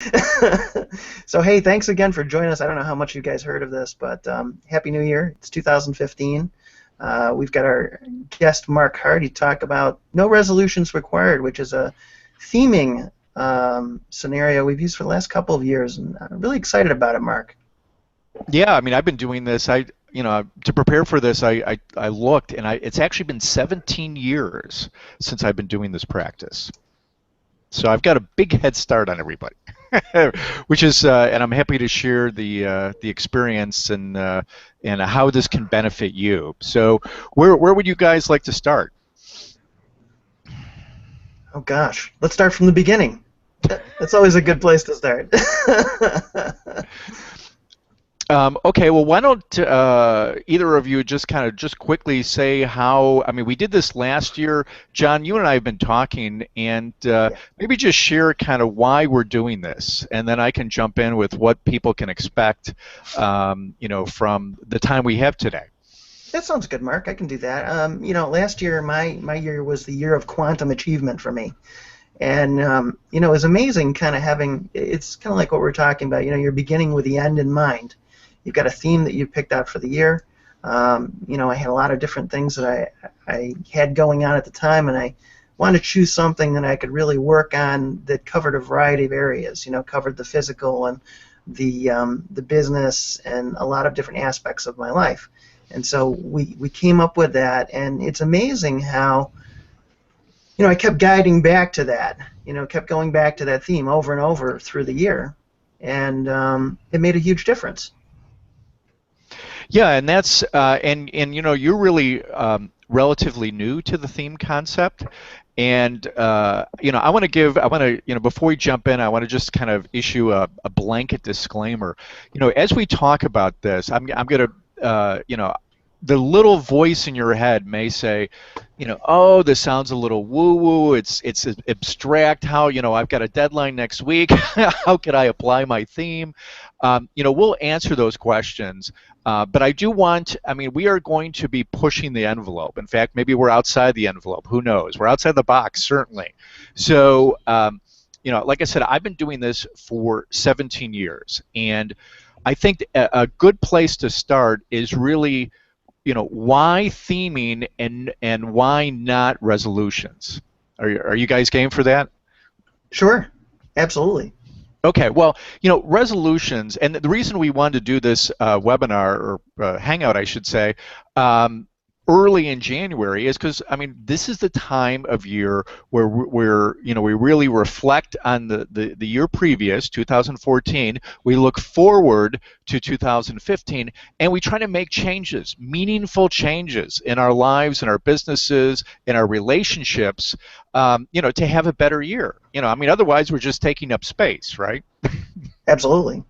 So hey, thanks again for joining us. I don't know how much you guys heard of this, but Happy New Year. It's 2015. We've got our guest Mark Hardy talk about no resolutions required, which is a theming scenario we've used for the last couple of years, and I'm really excited about it, Mark. Yeah, I mean, I've been doing this. To prepare for this, I looked, and it's actually been 17 years since I've been doing this practice. So I've got a big head start on everybody, which is, and I'm happy to share the experience and how this can benefit you. So where would you guys like to start? Oh gosh, let's start from the beginning. That's always a good place to start. Okay, well, why don't either of you just kind of just quickly say how, I mean, we did this last year. John, you and I have been talking, and Yeah, maybe just share kind of why we're doing this, and then I can jump in with what people can expect, from the time we have today. that sounds good, Mark. I can do that. Last year my year was the year of quantum achievement for me. And it was amazing kind of having, it's kind of like what we're talking about. You're beginning with the end in mind. You've got a theme that you picked out for the year. I had a lot of different things that I had going on at the time, and I wanted to choose something that I could really work on that covered a variety of areas. Covered the physical and the business and a lot of different aspects of my life. And so we came up with that, and it's amazing how I kept guiding back to that, kept going back to that theme over and over through the year, and it made a huge difference. Yeah, and that's and you're really relatively new to the theme concept, and I want to before we jump in, I want to just kind of issue a blanket disclaimer. As we talk about this, I'm going to the little voice in your head may say, oh, this sounds a little woo-woo. It's abstract. How I've got a deadline next week. How could I apply my theme? We'll answer those questions. But I do want, I mean, we are going to be pushing the envelope. In fact, maybe we're outside the envelope. Who knows? We're outside the box, certainly. So, like I said, I've been doing this for 17 years. And I think a good place to start is really, why theming and why not resolutions? Are you guys game for that? Sure, absolutely. Okay, well, resolutions, and the reason we wanted to do this webinar or hangout, I should say, um, early in January is because, I mean, this is the time of year where we really reflect on the year previous, 2014. We look forward to 2015, and we try to make changes, meaningful changes in our lives, in our businesses, in our relationships, to have a better year. I mean, otherwise we're just taking up space, right? Absolutely.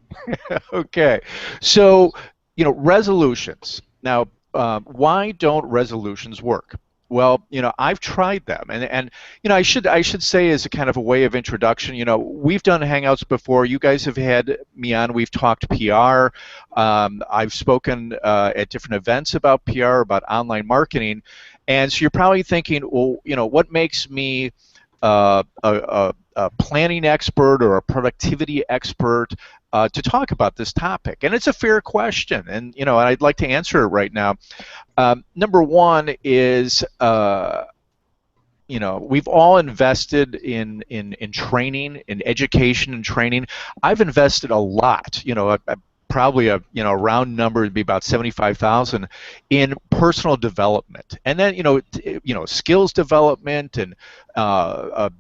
Okay, so resolutions. Now, why don't resolutions work? Well, I've tried them, and I should say as a kind of a way of introduction, we've done hangouts before. You guys have had me on. We've talked PR. I've spoken at different events about PR, about online marketing, and so you're probably thinking, well, what makes me a planning expert or a productivity expert to talk about this topic? And it's a fair question, and I'd like to answer it right now. Number one is we've all invested in training, in education and training. I've invested a lot. Probably a round number would be about 75,000 in personal development, and then skills development and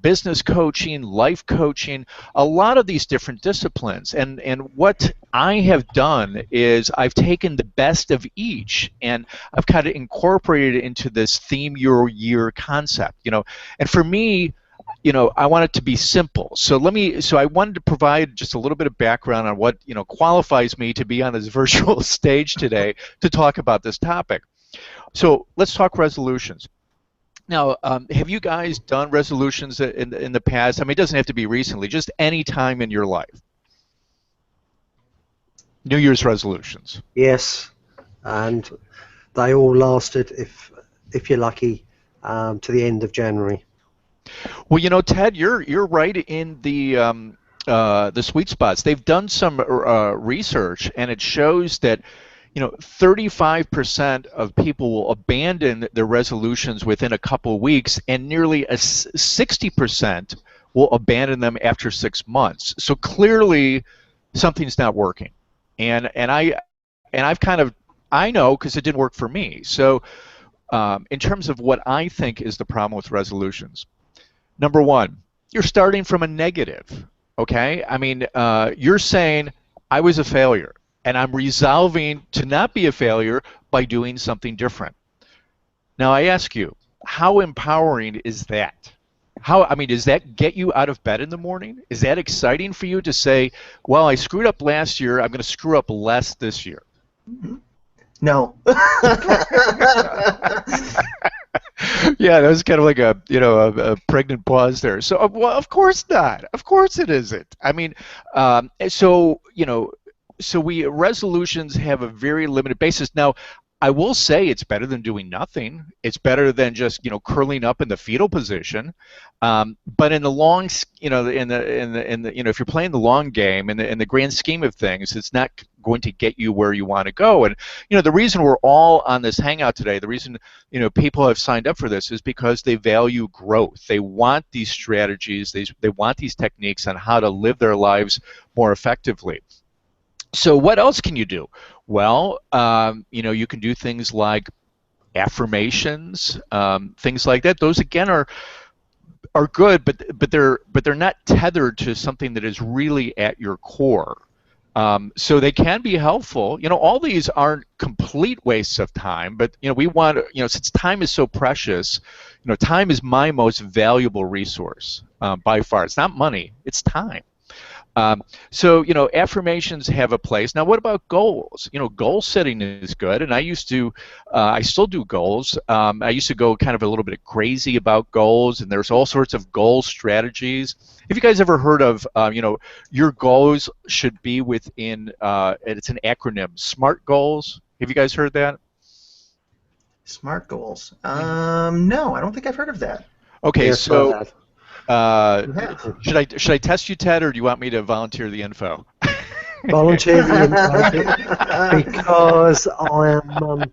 business coaching, life coaching, a lot of these different disciplines. And what I have done is I've taken the best of each and I've kind of incorporated it into this theme your year concept. And for me, I want it to be simple. So I wanted to provide just a little bit of background on what, qualifies me to be on this virtual stage today to talk about this topic. So let's talk resolutions. Now, have you guys done resolutions in the past? I mean, it doesn't have to be recently, just any time in your life. New Year's resolutions. Yes, and they all lasted, if you're lucky, to the end of January. Well, Ted, you're right in the the sweet spots. They've done some research, and it shows that 35% of people will abandon their resolutions within a couple of weeks, and nearly 60% will abandon them after 6 months. So clearly, something's not working, and I know because it didn't work for me. So in terms of what I think is the problem with resolutions, number one, you're starting from a negative. Okay, I mean, you're saying I was a failure, and I'm resolving to not be a failure by doing something different. Now I ask you, how empowering is that? Does that get you out of bed in the morning? Is that exciting for you to say, well, I screwed up last year, I'm going to screw up less this year? No. Yeah, that was kind of like a pregnant pause there. So, well, of course not. Of course it isn't. I mean, so resolutions have a very limited basis. Now, I will say it's better than doing nothing. It's better than just curling up in the fetal position. But in the long, if you're playing the long game, in the grand scheme of things, it's not going to get you where you want to go. And the reason we're all on this hangout today, the reason people have signed up for this is because they value growth. They want these strategies. They want these techniques on how to live their lives more effectively. So what else can you do? Well, you can do things like affirmations, things like that. Those again are good, but they're not tethered to something that is really at your core. So they can be helpful. All these aren't complete wastes of time, but we want since time is so precious, time is my most valuable resource by far. It's not money, it's time. So affirmations have a place. Now, what about goals? Goal setting is good, and I still do goals. I used to go kind of a little bit crazy about goals, and there's all sorts of goal strategies. Have you guys ever heard of, your goals should be within, it's an acronym, SMART goals? Have you guys heard that? SMART goals? No, I don't think I've heard of that. Okay, yes, so. Should I test you, Ted, or do you want me to volunteer the info? Volunteer the info because I am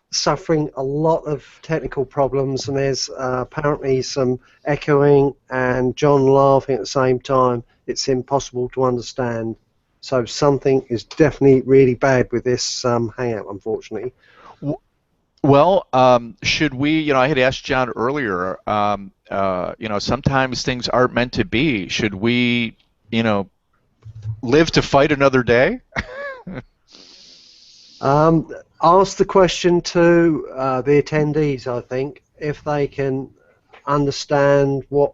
suffering a lot of technical problems, and there's apparently some echoing and John laughing at the same time. It's impossible to understand. So something is definitely really bad with this hangout, unfortunately. Well, should we, I had asked John earlier, sometimes things aren't meant to be. Should we, live to fight another day? Ask the question to the attendees, I think, if they can understand what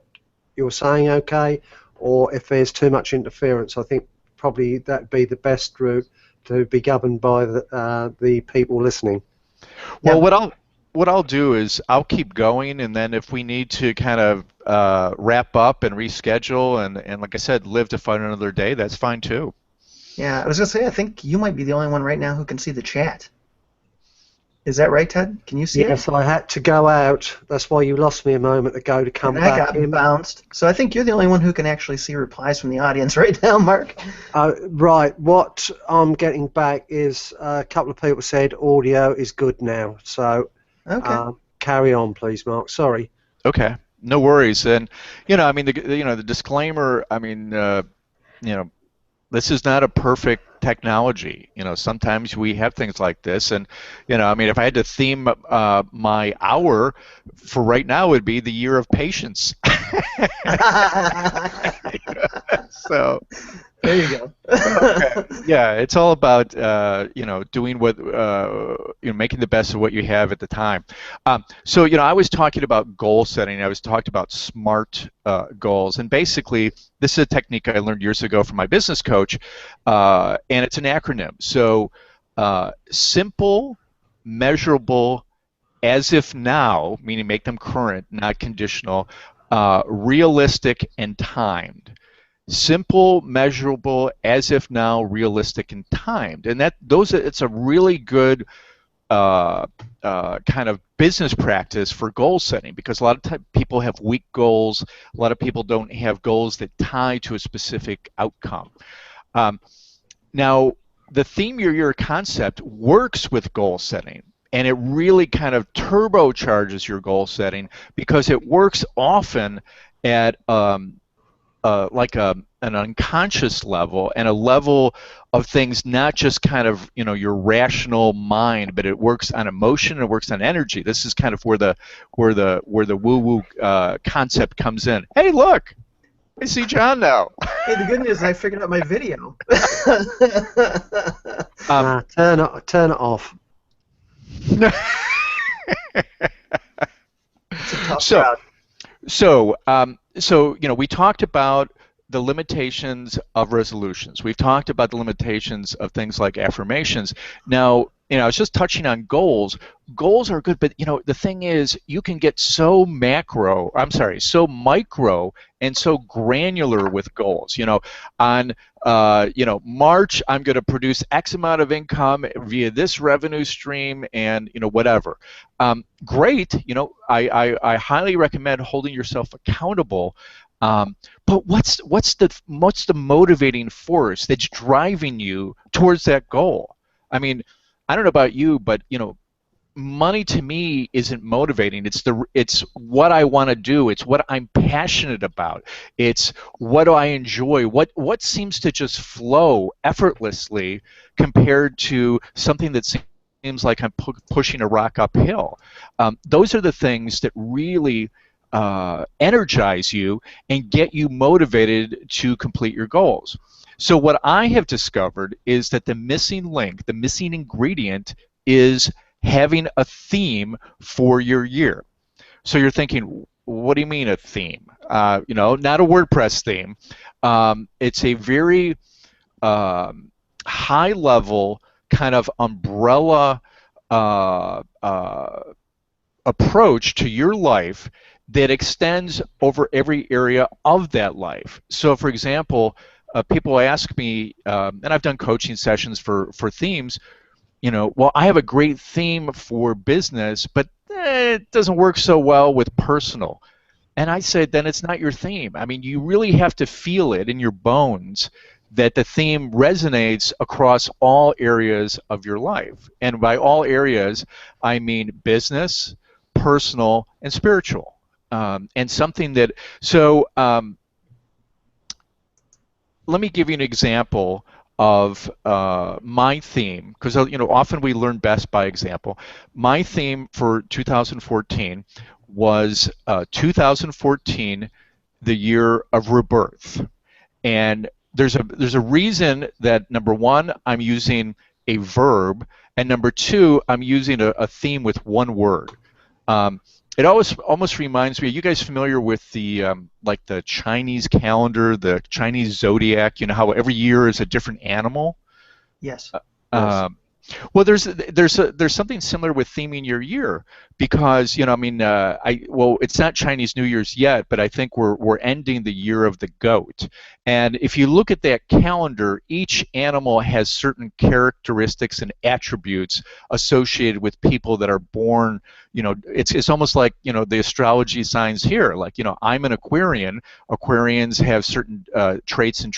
you're saying, okay, or if there's too much interference. I think probably that'd be the best route to be governed by the people listening. Well, what I'll do is I'll keep going, and then if we need to kind of wrap up and reschedule, and like I said, live to fight another day, that's fine too. Yeah, I was gonna say I think you might be the only one right now who can see the chat. Is that right, Ted? Can you see it? Yes, I had to go out. That's why you lost me a moment ago to come back. I got bounced. So I think you're the only one who can actually see replies from the audience right now, Mark. Right. What I'm getting back is a couple of people said audio is good now. So okay. Carry on, please, Mark. Sorry. Okay. No worries. And the disclaimer. This is not a perfect technology. Sometimes we have things like this, and if I had to theme my hour for right now, it would be the year of patience. So there you go. Okay. Yeah, it's all about doing what making the best of what you have at the time. So I was talking about goal setting. I was talking about SMART goals, and basically this is a technique I learned years ago from my business coach, and it's an acronym. So simple, measurable, as if now, meaning make them current, not conditional, realistic, and timed. Simple, measurable, as if now, realistic, and timed. And it's a really good kind of business practice for goal setting, because a lot of people have weak goals. A lot of people don't have goals that tie to a specific outcome. Now, the theme your year concept works with goal setting, and it really kind of turbocharges your goal setting because it works often at an unconscious level, and a level of things not just kind of your rational mind, but it works on emotion, it works on energy. This is kind of where the woo-woo concept comes in. Hey, look, I see John now. Hey, the good news is I figured out my video. Turn it off. It's a tough crowd. So we talked about the limitations of resolutions. We've talked about the limitations of things like affirmations. Now, I was just touching on goals. Goals are good, but the thing is, you can get so micro and so granular with goals. On March, I'm going to produce X amount of income via this revenue stream, and whatever. Great. I highly recommend holding yourself accountable. But what's the motivating force that's driving you towards that goal? I mean, I don't know about you, but money to me isn't motivating. It's what I want to do. It's what I'm passionate about. It's what do I enjoy. What seems to just flow effortlessly compared to something that seems like I'm pushing a rock uphill. Those are the things that really energize you and get you motivated to complete your goals. So what I have discovered is that the missing link, the missing ingredient, is having a theme for your year. So you're thinking, what do you mean a theme? Not a WordPress theme. It's a very high level kind of umbrella approach to your life that extends over every area of that life. So for example, people ask me, and I've done coaching sessions for themes, well, I have a great theme for business, but it doesn't work so well with personal. And I said, then it's not your theme. I mean, you really have to feel it in your bones that the theme resonates across all areas of your life. And by all areas, I mean business, personal, and spiritual. And something that, let me give you an example of my theme, because often we learn best by example. My theme for 2014 was 2014, the year of rebirth. And there's a reason that, number one, I'm using a verb, and number two, I'm using a theme with one word. It almost reminds me. Are you guys familiar with the like the Chinese calendar, the Chinese zodiac? How every year is a different animal. Yes. Well, there's something similar with theming your year, because it's not Chinese New Year's yet, but I think we're ending the year of the goat. And if you look at that calendar, each animal has certain characteristics and attributes associated with people that are born. It's almost like the astrology signs here. Like I'm an Aquarian. Aquarians have certain traits and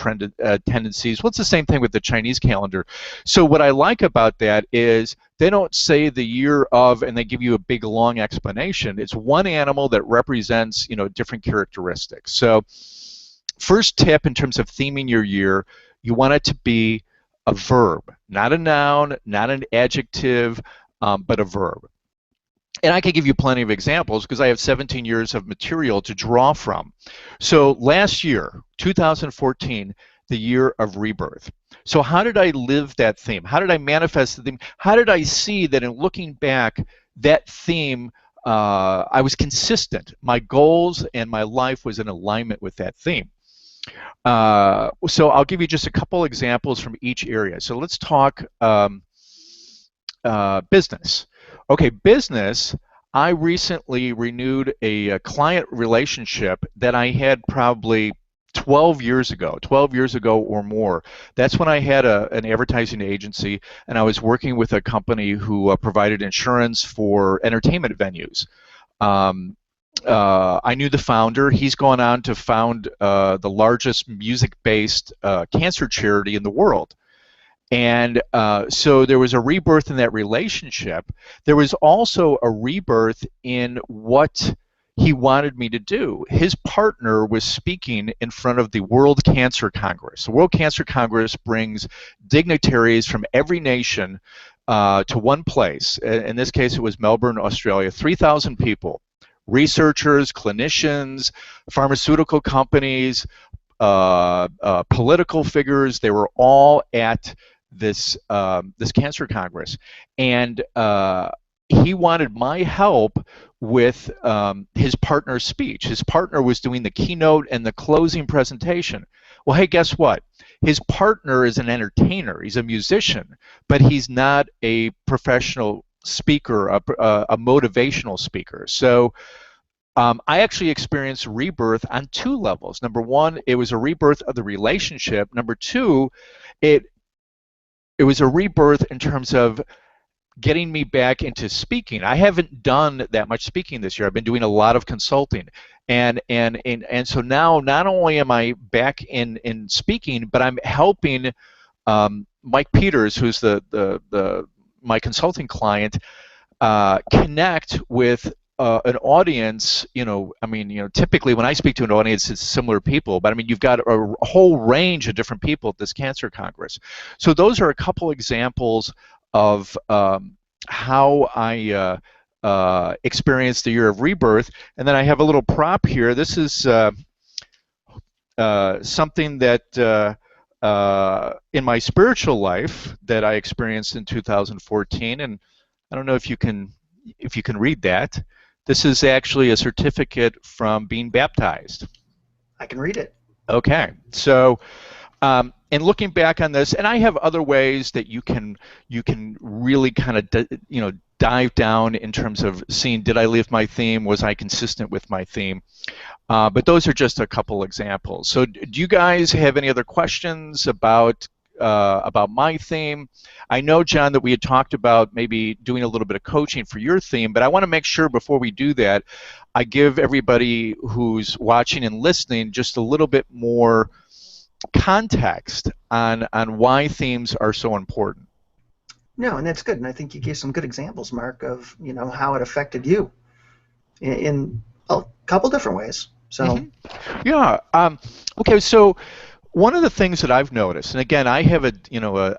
tendencies. Well, it's the same thing with the Chinese calendar. So what I like about that is they don't say the year of and they give you a big long explanation. It's one animal that represents different characteristics. So first tip in terms of theming your year, you want it to be a verb, not a noun, not an adjective, but a verb. And I can give you plenty of examples because I have 17 years of material to draw from. So last year, 2014, the year of rebirth. So how did I live that theme? How did I manifest the theme? How did I see that in looking back, that theme, I was consistent. My goals and my life was in alignment with that theme. So I'll give you just a couple examples from each area. So let's talk business. Okay, business, I recently renewed a client relationship that I had probably 12 years ago, 12 years ago or more. That's when I had an advertising agency, and I was working with a company who provided insurance for entertainment venues. I knew the founder. He's gone on to found the largest music-based cancer charity in the world. And so there was a rebirth in that relationship. There was also a rebirth in what he wanted me to do. His partner was speaking in front of the World Cancer Congress. The World Cancer Congress brings dignitaries from every nation to one place. In this case, it was Melbourne, Australia. 3,000 people, researchers, clinicians, pharmaceutical companies, political figures. They were all at this cancer congress, and he wanted my help with his partner's speech. His partner was doing the keynote and the closing presentation. Well, hey, guess what? His partner is an entertainer. He's a musician, but he's not a professional speaker, a motivational speaker. So I actually experienced rebirth on two levels. Number one, it was a rebirth of the relationship. Number two, it was a rebirth in terms of getting me back into speaking. I haven't done that much speaking this year. I've been doing a lot of consulting. And so now not only am I back in speaking, but I'm helping Mike Peters, who's my consulting client, connect with an audience. Typically when I speak to an audience, it's similar people, but I mean, you've got a whole range of different people at this Cancer Congress. So those are a couple examples of how I experienced the year of rebirth. And then I have a little prop here. This is something that in my spiritual life that I experienced in 2014, and I don't know if you can read that. This is actually a certificate from being baptized. I can read it. Okay, so and looking back on this, and I have other ways that you can really kind of dive down in terms of seeing, did I live my theme? Was I consistent with my theme? But those are just a couple examples. So do you guys have any other questions about my theme? I know, John, that we had talked about maybe doing a little bit of coaching for your theme, but I want to make sure before we do that, I give everybody who's watching and listening just a little bit more context on why themes are so important. No, and that's good, and I think you gave some good examples, Mark, of how it affected you in a couple different ways. So, yeah. Okay, so one of the things that I've noticed, and again, I have a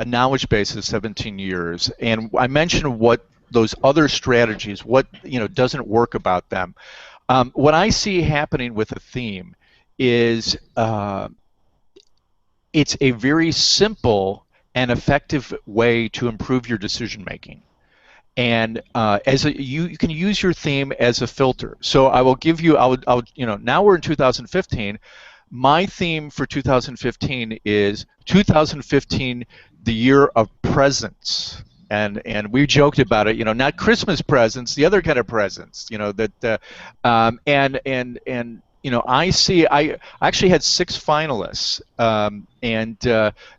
knowledge base of 17 years, and I mentioned what those other strategies, what doesn't work about them. What I see happening with a theme is it's a very simple and effective way to improve your decision making. And you can use your theme as a filter. So I will give you, now we're in 2015. My theme for 2015 is 2015, the year of presents. And we joked about it, not Christmas presents, the other kind of presents, I actually had 6 finalists, and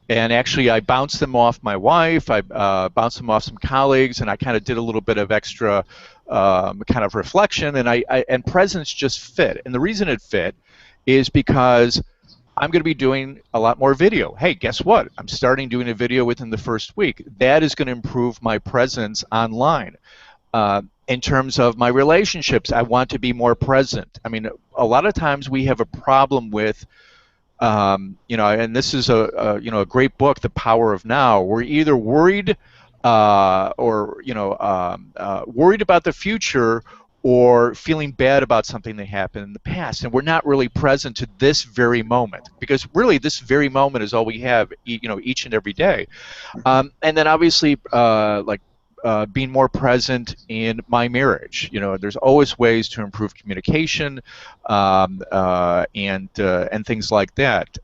actually I bounced them off my wife, I bounced them off some colleagues, and I kind of did a little bit of extra kind of reflection, and presents just fit. And the reason it fit is because I'm going to be doing a lot more video. Hey, guess what? I'm starting doing a video within the first week. That is going to improve my presence online. In terms of my relationships, I want to be more present. I mean, a lot of times we have a problem with, and this is a great book, The Power of Now. We're either worried worried about the future, or feeling bad about something that happened in the past, and we're not really present to this very moment, because really this very moment is all we have, each and every day. And then obviously, being more present in my marriage. There's always ways to improve communication, and things like that.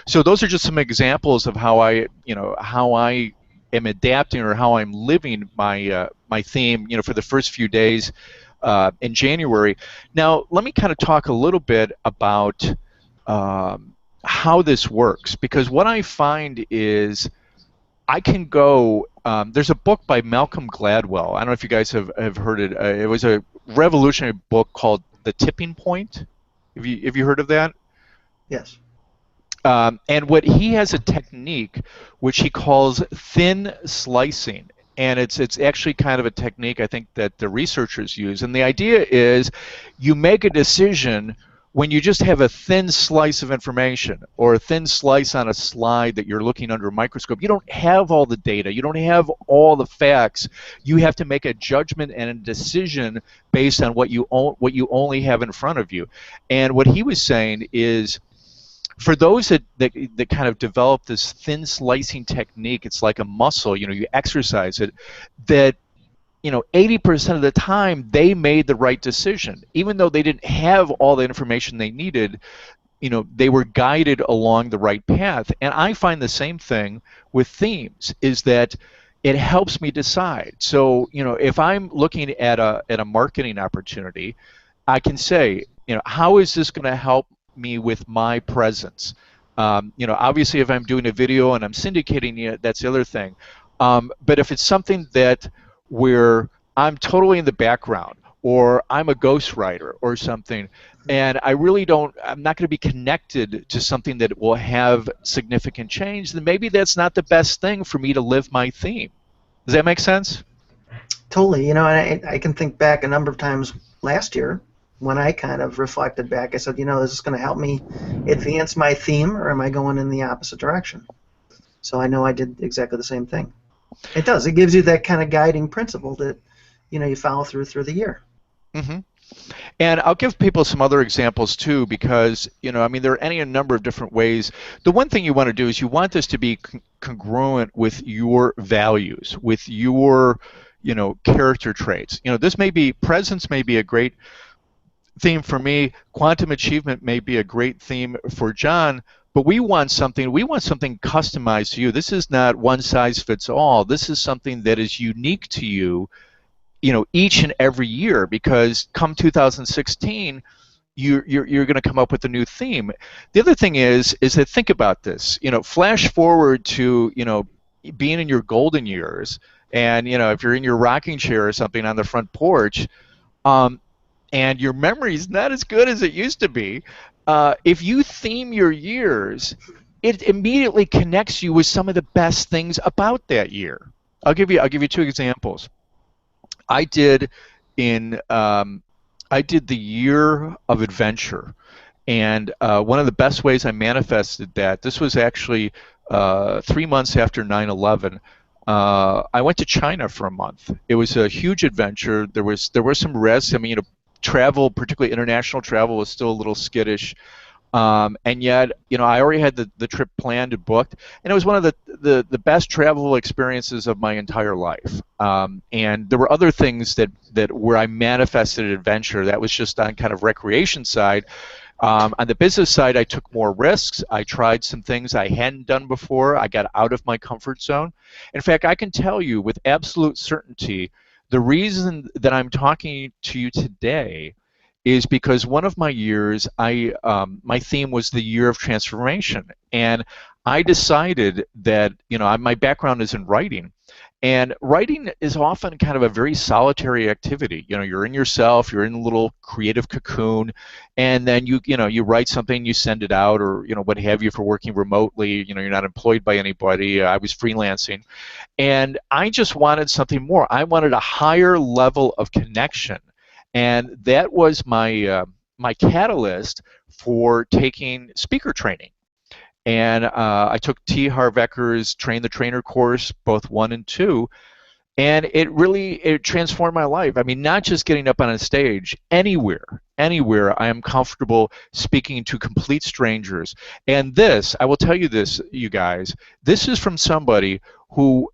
So those are just some examples of how I am adapting, or how I'm living my my theme, for the first few days in January. Now, let me kind of talk a little bit about how this works, because what I find is I can go. There's a book by Malcolm Gladwell. I don't know if you guys have heard it. It was a revolutionary book called The Tipping Point. Have you heard of that? Yes. And what he has a technique which he calls thin slicing. And it's actually kind of a technique I think that the researchers use. And the idea is you make a decision when you just have a thin slice of information or a thin slice on a slide that you're looking under a microscope. You don't have all the data. You don't have all the facts. You have to make a judgment and a decision based on what you only have in front of you. And what he was saying is, for those that kind of develop this thin slicing technique, it's like a muscle, you exercise it, that 80% of the time they made the right decision. Even though they didn't have all the information they needed, they were guided along the right path. And I find the same thing with themes, is that it helps me decide. So, if I'm looking at a marketing opportunity, I can say, how is this going to help me with my presence? Obviously, if I'm doing a video and I'm syndicating it, that's the other thing. But if it's something where I'm totally in the background, or I'm a ghostwriter or something, and I'm not going to be connected to something that will have significant change, then maybe that's not the best thing for me to live my theme. Does that make sense? Totally. And I can think back a number of times last year when I kind of reflected back. I said, is this going to help me advance my theme, or am I going in the opposite direction? So I know I did exactly the same thing. It does. It gives you that kind of guiding principle that, you follow through the year. Mm-hmm. And I'll give people some other examples too, because there are a number of different ways. The one thing you want to do is you want this to be congruent with your values, with your character traits. Presence may be a great theme for me. Quantum achievement may be a great theme for John. But we want something customized to you. This is not one size fits all. This is something that is unique to you, each and every year, because come 2016, you're going to come up with a new theme. The other thing is that, think about this. Flash forward to being in your golden years, and if you're in your rocking chair or something on the front porch, and your memory's not as good as it used to be. If you theme your years, it immediately connects you with some of the best things about that year. I'll give you two examples. I did the year of adventure, and one of the best ways I manifested that, this was actually 3 months after 9/11. I went to China for a month. It was a huge adventure. There were some risks. Travel, particularly international travel, was still a little skittish, and yet I already had the trip planned and booked, and it was one of the best travel experiences of my entire life. And there were other things that where I manifested adventure. That was just on kind of recreation side. On the business side, I took more risks. I tried some things I hadn't done before. I got out of my comfort zone. In fact, I can tell you with absolute certainty, the reason that I'm talking to you today is because one of my years, my theme was the year of transformation, and I decided that my background is in writing, and writing is often kind of a very solitary activity. You're in yourself, you're in a little creative cocoon, and then you write something, you send it out, or what have you, for working remotely. You're not employed by anybody. I was freelancing, and I just wanted something more. I wanted a higher level of connection, and that was my catalyst for taking speaker training. And I took T. Harv Ekker's Train the Trainer course, both 1 and 2, and it transformed my life. Not just getting up on a stage, anywhere I am comfortable speaking to complete strangers. And this, I will tell you this, you guys, this is from somebody who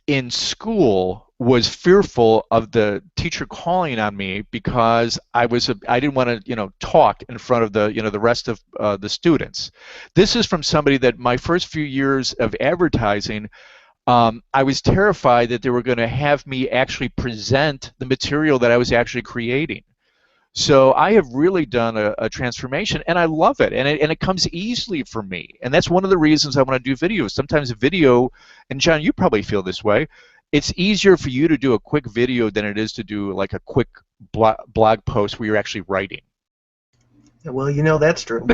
in school was fearful of the teacher calling on me because I didn't want to talk in front of the rest of the students. This is from somebody that my first few years of advertising, I was terrified that they were going to have me actually present the material that I was actually creating. So I have really done a transformation, and I love it, and it comes easily for me. And that's one of the reasons I want to do videos. Sometimes a video, and John, you probably feel this way, it's easier for you to do a quick video than it is to do like a quick blog post where you're actually writing. Well, you know that's true.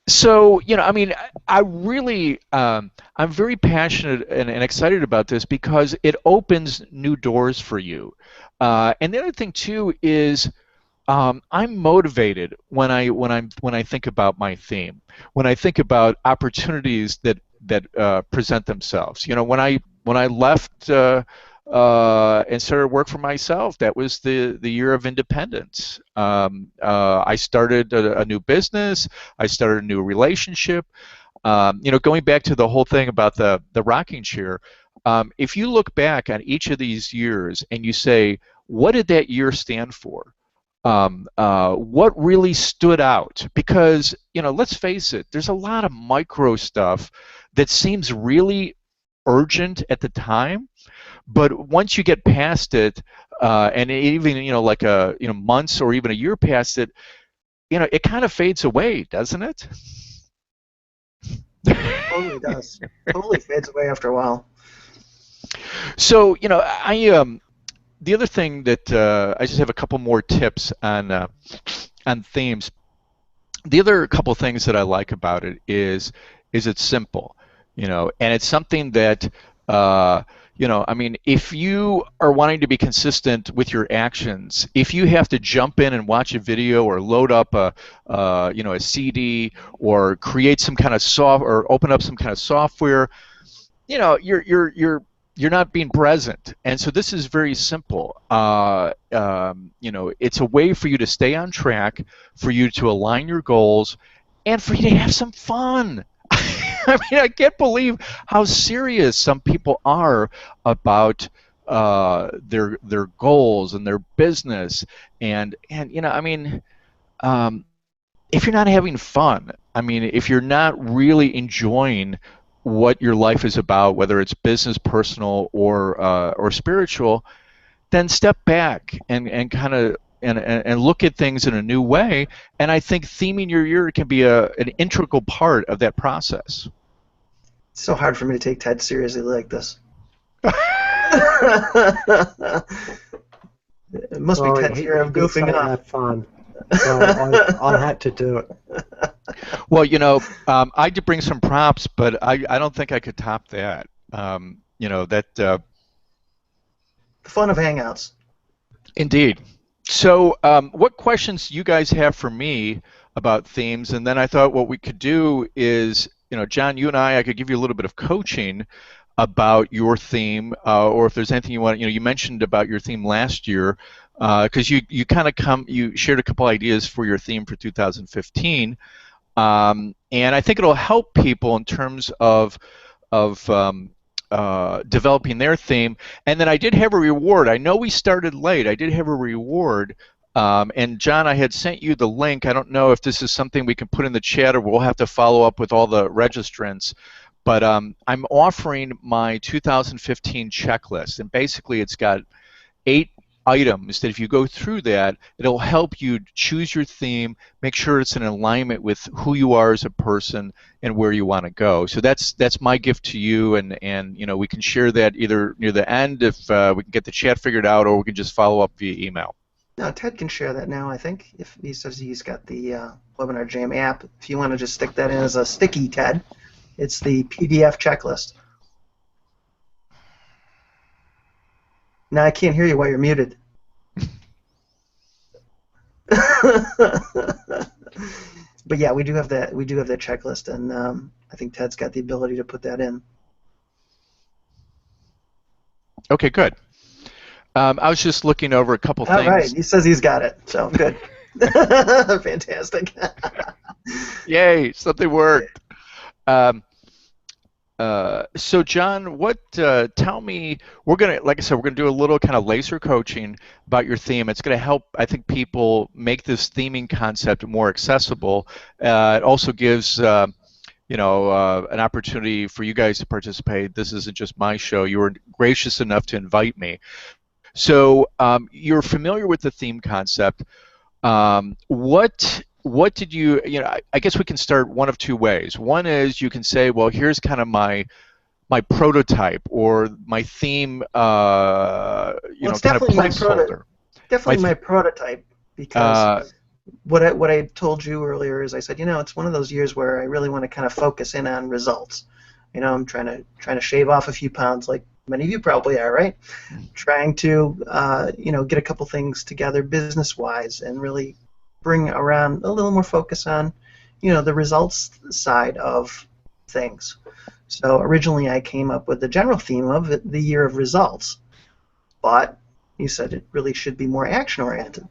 So, I mean, I really, I'm very passionate and excited about this because it opens new doors for you. And the other thing too is I'm motivated when I think about my theme, when I think about opportunities that present themselves. When I left and started work for myself, that was the year of independence. I started a new business. I started a new relationship. Going back to the whole thing about the rocking chair, if you look back on each of these years and you say, what did that year stand for? What really stood out? Because, let's face it, there's a lot of micro stuff that seems really urgent at the time, but once you get past it, and even, like months or even a year past it, it kind of fades away, doesn't it? Totally does. Totally fades away after a while. So, the other thing that I just have a couple more tips on themes. The other couple things that I like about it is it's simple, and it's something that I mean, if you are wanting to be consistent with your actions, if you have to jump in and watch a video or load up a CD or create some kind of or open up some kind of software, you're not being present. And so this is very simple. It's a way for you to stay on track, for you to align your goals, and for you to have some fun. I mean, I can't believe how serious some people are about their goals and their business, and I mean, if you're not having fun, I mean, if you're not really enjoying what your life is about, whether it's business, personal, or spiritual, then step back and kind of and look at things in a new way. And I think theming your year can be an integral part of that process. It's so hard for me to take Ted seriously like this. It must be Ted's fear of goofing up. Have fun. So I had to do it. Well, I did bring some props, but I don't think I could top that. The fun of Hangouts. Indeed. So, what questions do you guys have for me about themes? And then I thought what we could do is, John, you and I could give you a little bit of coaching about your theme, or if there's anything you want. You mentioned about your theme last year, because you shared a couple ideas for your theme for 2015, and I think it'll help people in terms of developing their theme. And then I did have a reward. I know we started late. I did have a reward. And John, I had sent you the link. I don't know if this is something we can put in the chat or we'll have to follow up with all the registrants. But I'm offering my 2015 checklist. And basically it's got 8 items that if you go through that, it'll help you choose your theme, make sure it's in alignment with who you are as a person and where you want to go. So that's my gift to you, and we can share that either near the end if we can get the chat figured out, or we can just follow up via email. No, Ted can share that now, I think, if he says he's got the Webinar Jam app. If you want to just stick that in as a sticky, Ted, it's the PDF checklist. Now I can't hear you while you're muted. But yeah, we do have that. We do have that checklist, and I think Ted's got the ability to put that in. Okay, good. I was just looking over a couple things. All right, he says he's got it, so good. Fantastic. Yay, something worked. So John, tell me, like I said, we're gonna do a little kind of laser coaching about your theme. It's gonna help, I think, people make this theming concept more accessible. It also gives, an opportunity for you guys to participate. This isn't just my show. You were gracious enough to invite me. So you're familiar with the theme concept. What did you, I guess we can start one of two ways. One is you can say, well, here's kind of my prototype or my theme, Well, it's kind of definitely placeholder. my prototype, because Uh, what I told you earlier is I said, it's one of those years where I really want to kind of focus in on results. I'm trying to shave off a few pounds, like many of you probably are, right? Trying to get a couple things together business wise and really bring around a little more focus on the results side of things. So originally I came up with the general theme of the year of results, but you said it really should be more action oriented.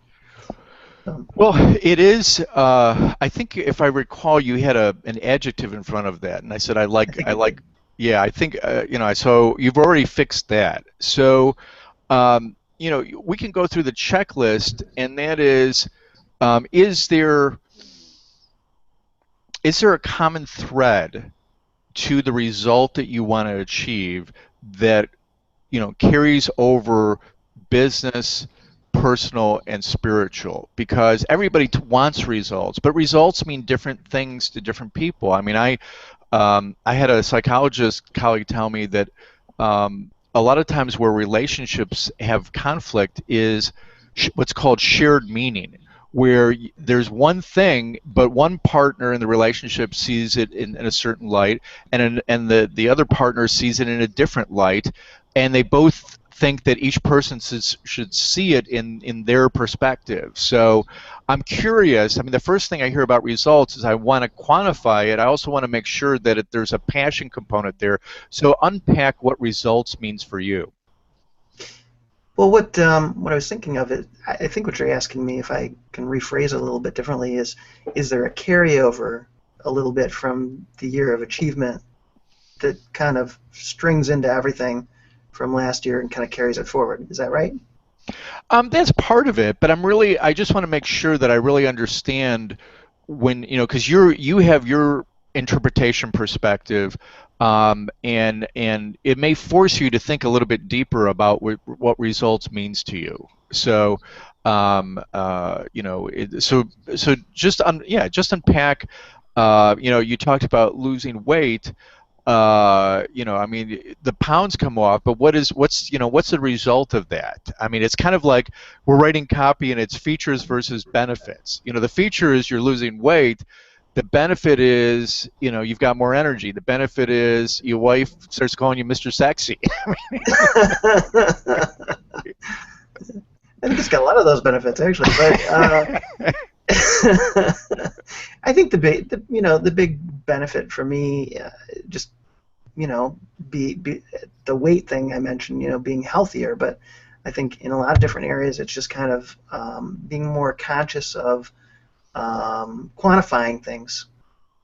Well, it is. I think if I recall, you had an adjective in front of that, and I said I I like. think I I did. like. Yeah, I think So you've already fixed that. So we can go through the checklist, and that is, is there a common thread to the result that you want to achieve that carries over business, personal, and spiritual? Because everybody wants results, but results mean different things to different people. I mean, I had a psychologist colleague tell me that a lot of times where relationships have conflict is what's called shared meaning, where there's one thing, but one partner in the relationship sees it in a certain light, and the other partner sees it in a different light, and they both think that each person should see it in their perspective. So I'm curious. I mean, the first thing I hear about results is I want to quantify it. I also want to make sure that there's a passion component there. So unpack what results means for you. Well, what I was thinking of is, I think what you're asking me, if I can rephrase it a little bit differently, is there a carryover a little bit from the year of achievement that kind of strings into everything from last year and kind of carries it forward? Is that right? That's part of it, but I just want to make sure that I really understand when, because you have your interpretation perspective, and it may force you to think a little bit deeper about what results means to you. So, so just unpack. You talked about losing weight. I mean, the pounds come off, but what's the result of that? I mean, it's kind of like we're writing copy and it's features versus benefits. The feature is you're losing weight. The benefit is, you've got more energy. The benefit is your wife starts calling you Mr. Sexy. I think it's got a lot of those benefits actually, but I think the big benefit for me, just be the weight thing I mentioned, being healthier, but I think in a lot of different areas it's just kind of being more conscious of quantifying things,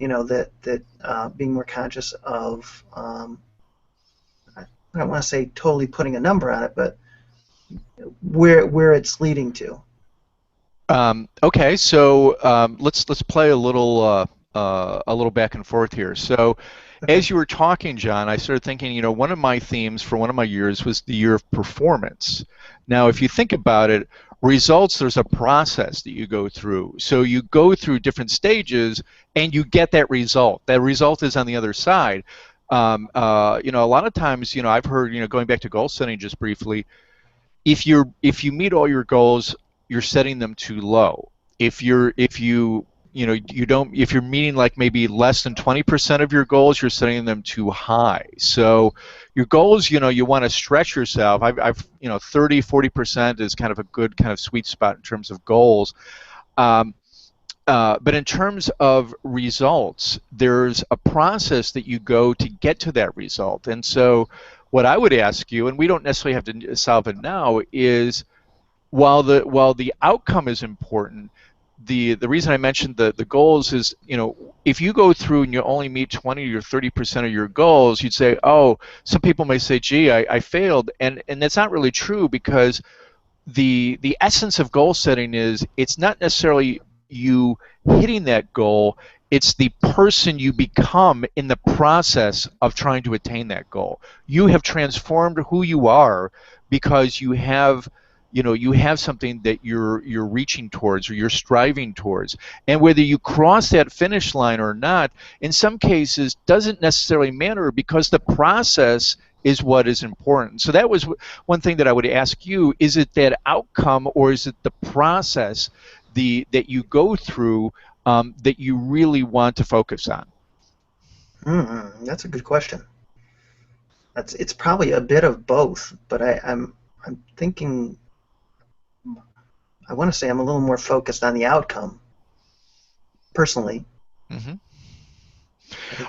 that being more conscious of I don't want to say totally putting a number on it, but where it's leading to. Okay, so let's play a little back and forth here. So, Okay. as you were talking, John, I started thinking. One of my themes for one of my years was the year of performance. Now, if you think about it, results, there's a process that you go through. So you go through different stages, and you get that result. That result is on the other side. A lot of times, I've heard, going back to goal setting just briefly, if you meet all your goals, you're setting them too low. If you're meeting like maybe less than 20% of your goals, you're setting them too high. So your goals, you want to stretch yourself. I've 30, 40% is kind of a good kind of sweet spot in terms of goals. Um, but in terms of results, there's a process that you go to get to that result. And so what I would ask you, and we don't necessarily have to solve it now, is while the outcome is important, the reason I mentioned the goals is, if you go through and you only meet 20 or 30% of your goals, you'd say, oh, some people may say, gee, I failed. And that's not really true, because the essence of goal setting is it's not necessarily you hitting that goal, it's the person you become in the process of trying to attain that goal. You have transformed who you are because you have something that you're reaching towards or you're striving towards. And whether you cross that finish line or not, in some cases, doesn't necessarily matter, because the process is what is important. So that was one thing that I would ask you: is it that outcome, or is it the process that you go through that you really want to focus on? That's a good question. It's probably a bit of both, but I'm thinking, I want to say I'm a little more focused on the outcome, personally. Mm-hmm.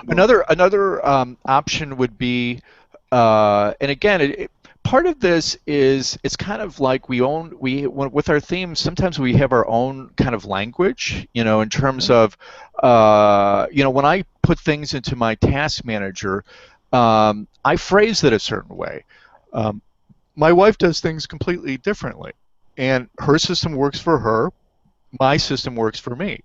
Another option would be, and again, part of this is, it's kind of like with our themes. Sometimes we have our own kind of language, in terms of, when I put things into my task manager, I phrase it a certain way. My wife does things completely differently, and her system works for her. My system works for me.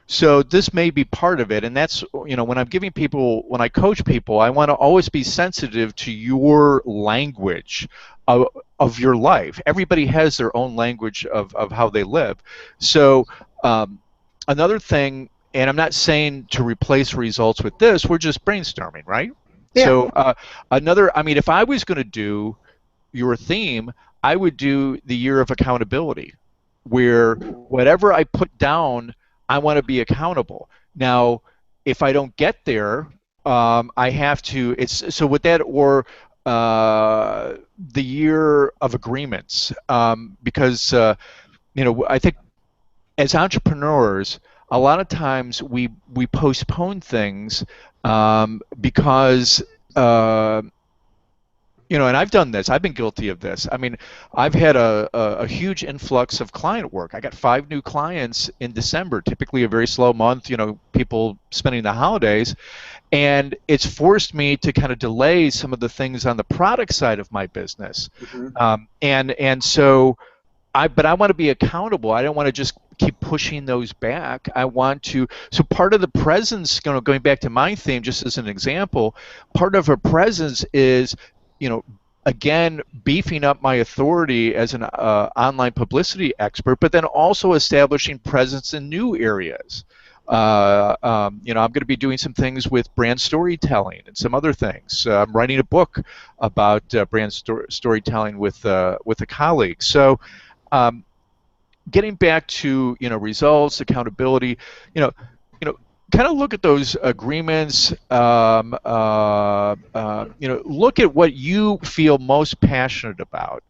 So this may be part of it, and that's, when I coach people, I want to always be sensitive to your language of your life. Everybody has their own language of how they live. So another thing, and I'm not saying to replace results with this, we're just brainstorming, right? Yeah. So if I was going to do your theme, I would do the year of accountability, where whatever I put down, I want to be accountable. Now, if I don't get there, I have to. So with that, or the year of agreements, because I think as entrepreneurs, a lot of times we postpone things because. And I've done this. I've been guilty of this. I mean, I've had a huge influx of client work. I got 5 new clients in December, typically a very slow month, people spending the holidays. And it's forced me to kind of delay some of the things on the product side of my business. Mm-hmm. But I want to be accountable. I don't want to just keep pushing those back. I want to. So part of the presence, going back to my theme, just as an example, part of a presence is, again, beefing up my authority as an online publicity expert, but then also establishing presence in new areas. I'm going to be doing some things with brand storytelling and some other things. I'm writing a book about brand storytelling with a colleague. So, getting back to results, accountability, kind of look at those agreements. Look at what you feel most passionate about.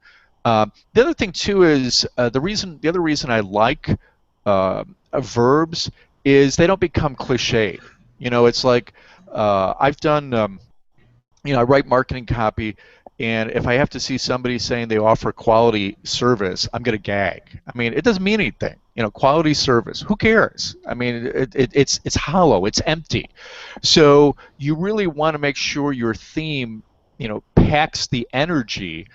The other thing too is the other reason I like verbs is they don't become cliched. It's like I've done. I write marketing copy, and if I have to see somebody saying they offer quality service, I'm going to gag. I mean, it doesn't mean anything. Quality service. Who cares? I mean, it's hollow. It's empty. So you really want to make sure your theme, packs the energy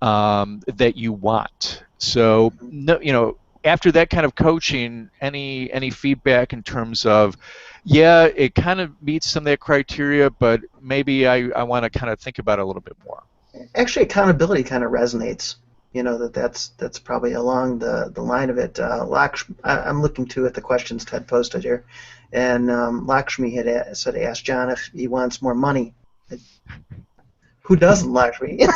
that you want. So no, after that kind of coaching, any feedback in terms of, yeah, it kind of meets some of that criteria, but maybe I want to kind of think about it a little bit more. Actually, accountability kind of resonates. That's probably along the line of it. I'm looking at the questions Ted posted here, and Lakshmi had asked John if he wants more money. Who doesn't, Lakshmi? Yeah,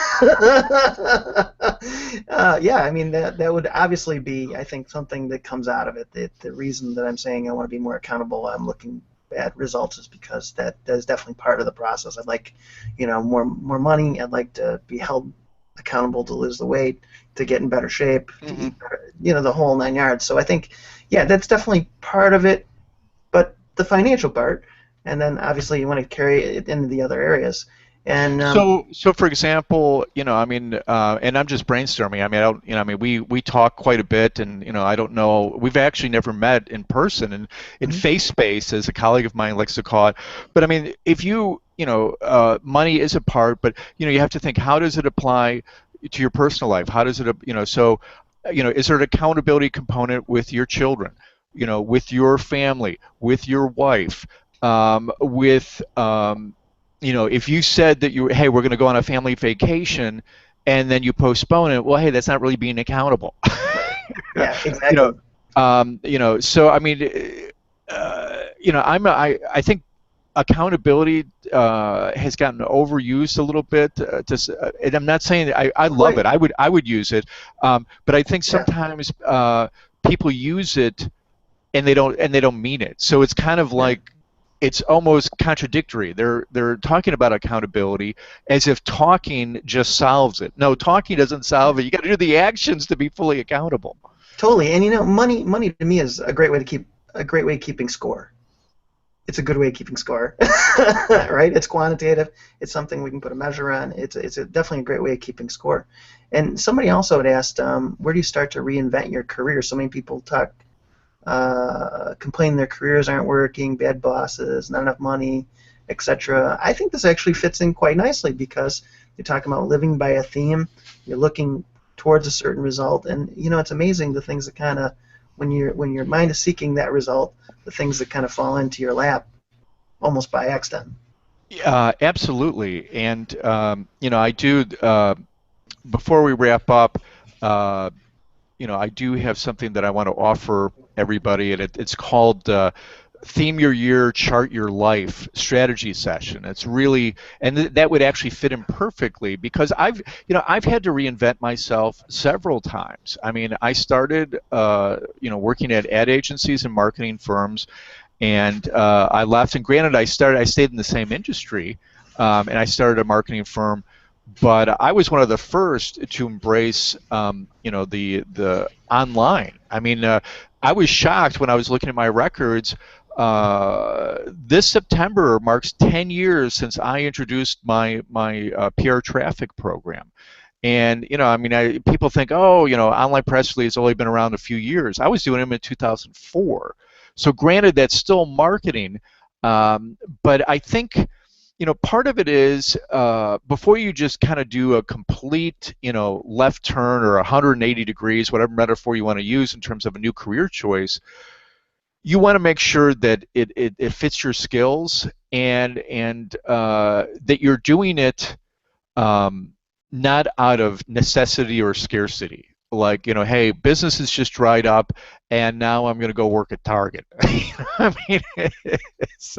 I mean that would obviously be, I think, something that comes out of it. The reason that I'm saying I want to be more accountable, I'm looking at results, is because that is definitely part of the process. I'd like, more money. I'd like to be held accountable to lose the weight, to get in better shape, to eat better, the whole 9 yards. So I think, yeah, that's definitely part of it, but the financial part, and then obviously you want to carry it into the other areas. And so for example, and I'm just brainstorming. I mean, we talk quite a bit, and I don't know. We've actually never met in person, and in face space, as a colleague of mine likes to call it. But I mean, if money is a part, but you have to think, how does it apply to your personal life? How does it, so, is there an accountability component with your children, with your family, with your wife, if you said that hey, we're going to go on a family vacation, and then you postpone it. Well, hey, that's not really being accountable. Yeah, you exactly. So I mean, I think accountability has gotten overused a little bit. And I'm not saying that I love Quite. it. I would use it, but I think Yeah. sometimes people use it and they don't mean it. So it's kind of Yeah. like it's almost contradictory. They're talking about accountability as if talking just solves it. No, talking doesn't solve it. You got to do the actions to be fully accountable. Totally. And money to me is a great way of keeping score. It's a good way of keeping score, right? It's quantitative. It's something we can put a measure on. It's definitely a great way of keeping score. And somebody also had asked, where do you start to reinvent your career? So many people complain their careers aren't working, bad bosses, not enough money, etc. I think this actually fits in quite nicely because you're talking about living by a theme. You're looking towards a certain result, and it's amazing the things that kind of when your mind is seeking that result, the things that kind of fall into your lap almost by accident. Absolutely. And I do. Before we wrap up, uh, I do have something that I want to offer everybody, and it's called Theme Your Year, Chart Your Life Strategy Session. It's really, and that would actually fit in perfectly because I've had to reinvent myself several times. I mean, I started, working at ad agencies and marketing firms, and I left. And granted, I stayed in the same industry, and I started a marketing firm, but I was one of the first to embrace, the online. I mean, I was shocked when I was looking at my records. This September marks 10 years since I introduced my PR traffic program. And I mean, people think, oh, online press release has only been around a few years. I was doing them in 2004. So granted, that's still marketing, but I think part of it is before you just kind of do a complete, left turn or 180 degrees, whatever metaphor you want to use in terms of a new career choice, you want to make sure that it fits your skills and that you're doing it um, not out of necessity or scarcity. Like, hey, business has just dried up, and now I'm going to go work at Target. I mean, it's,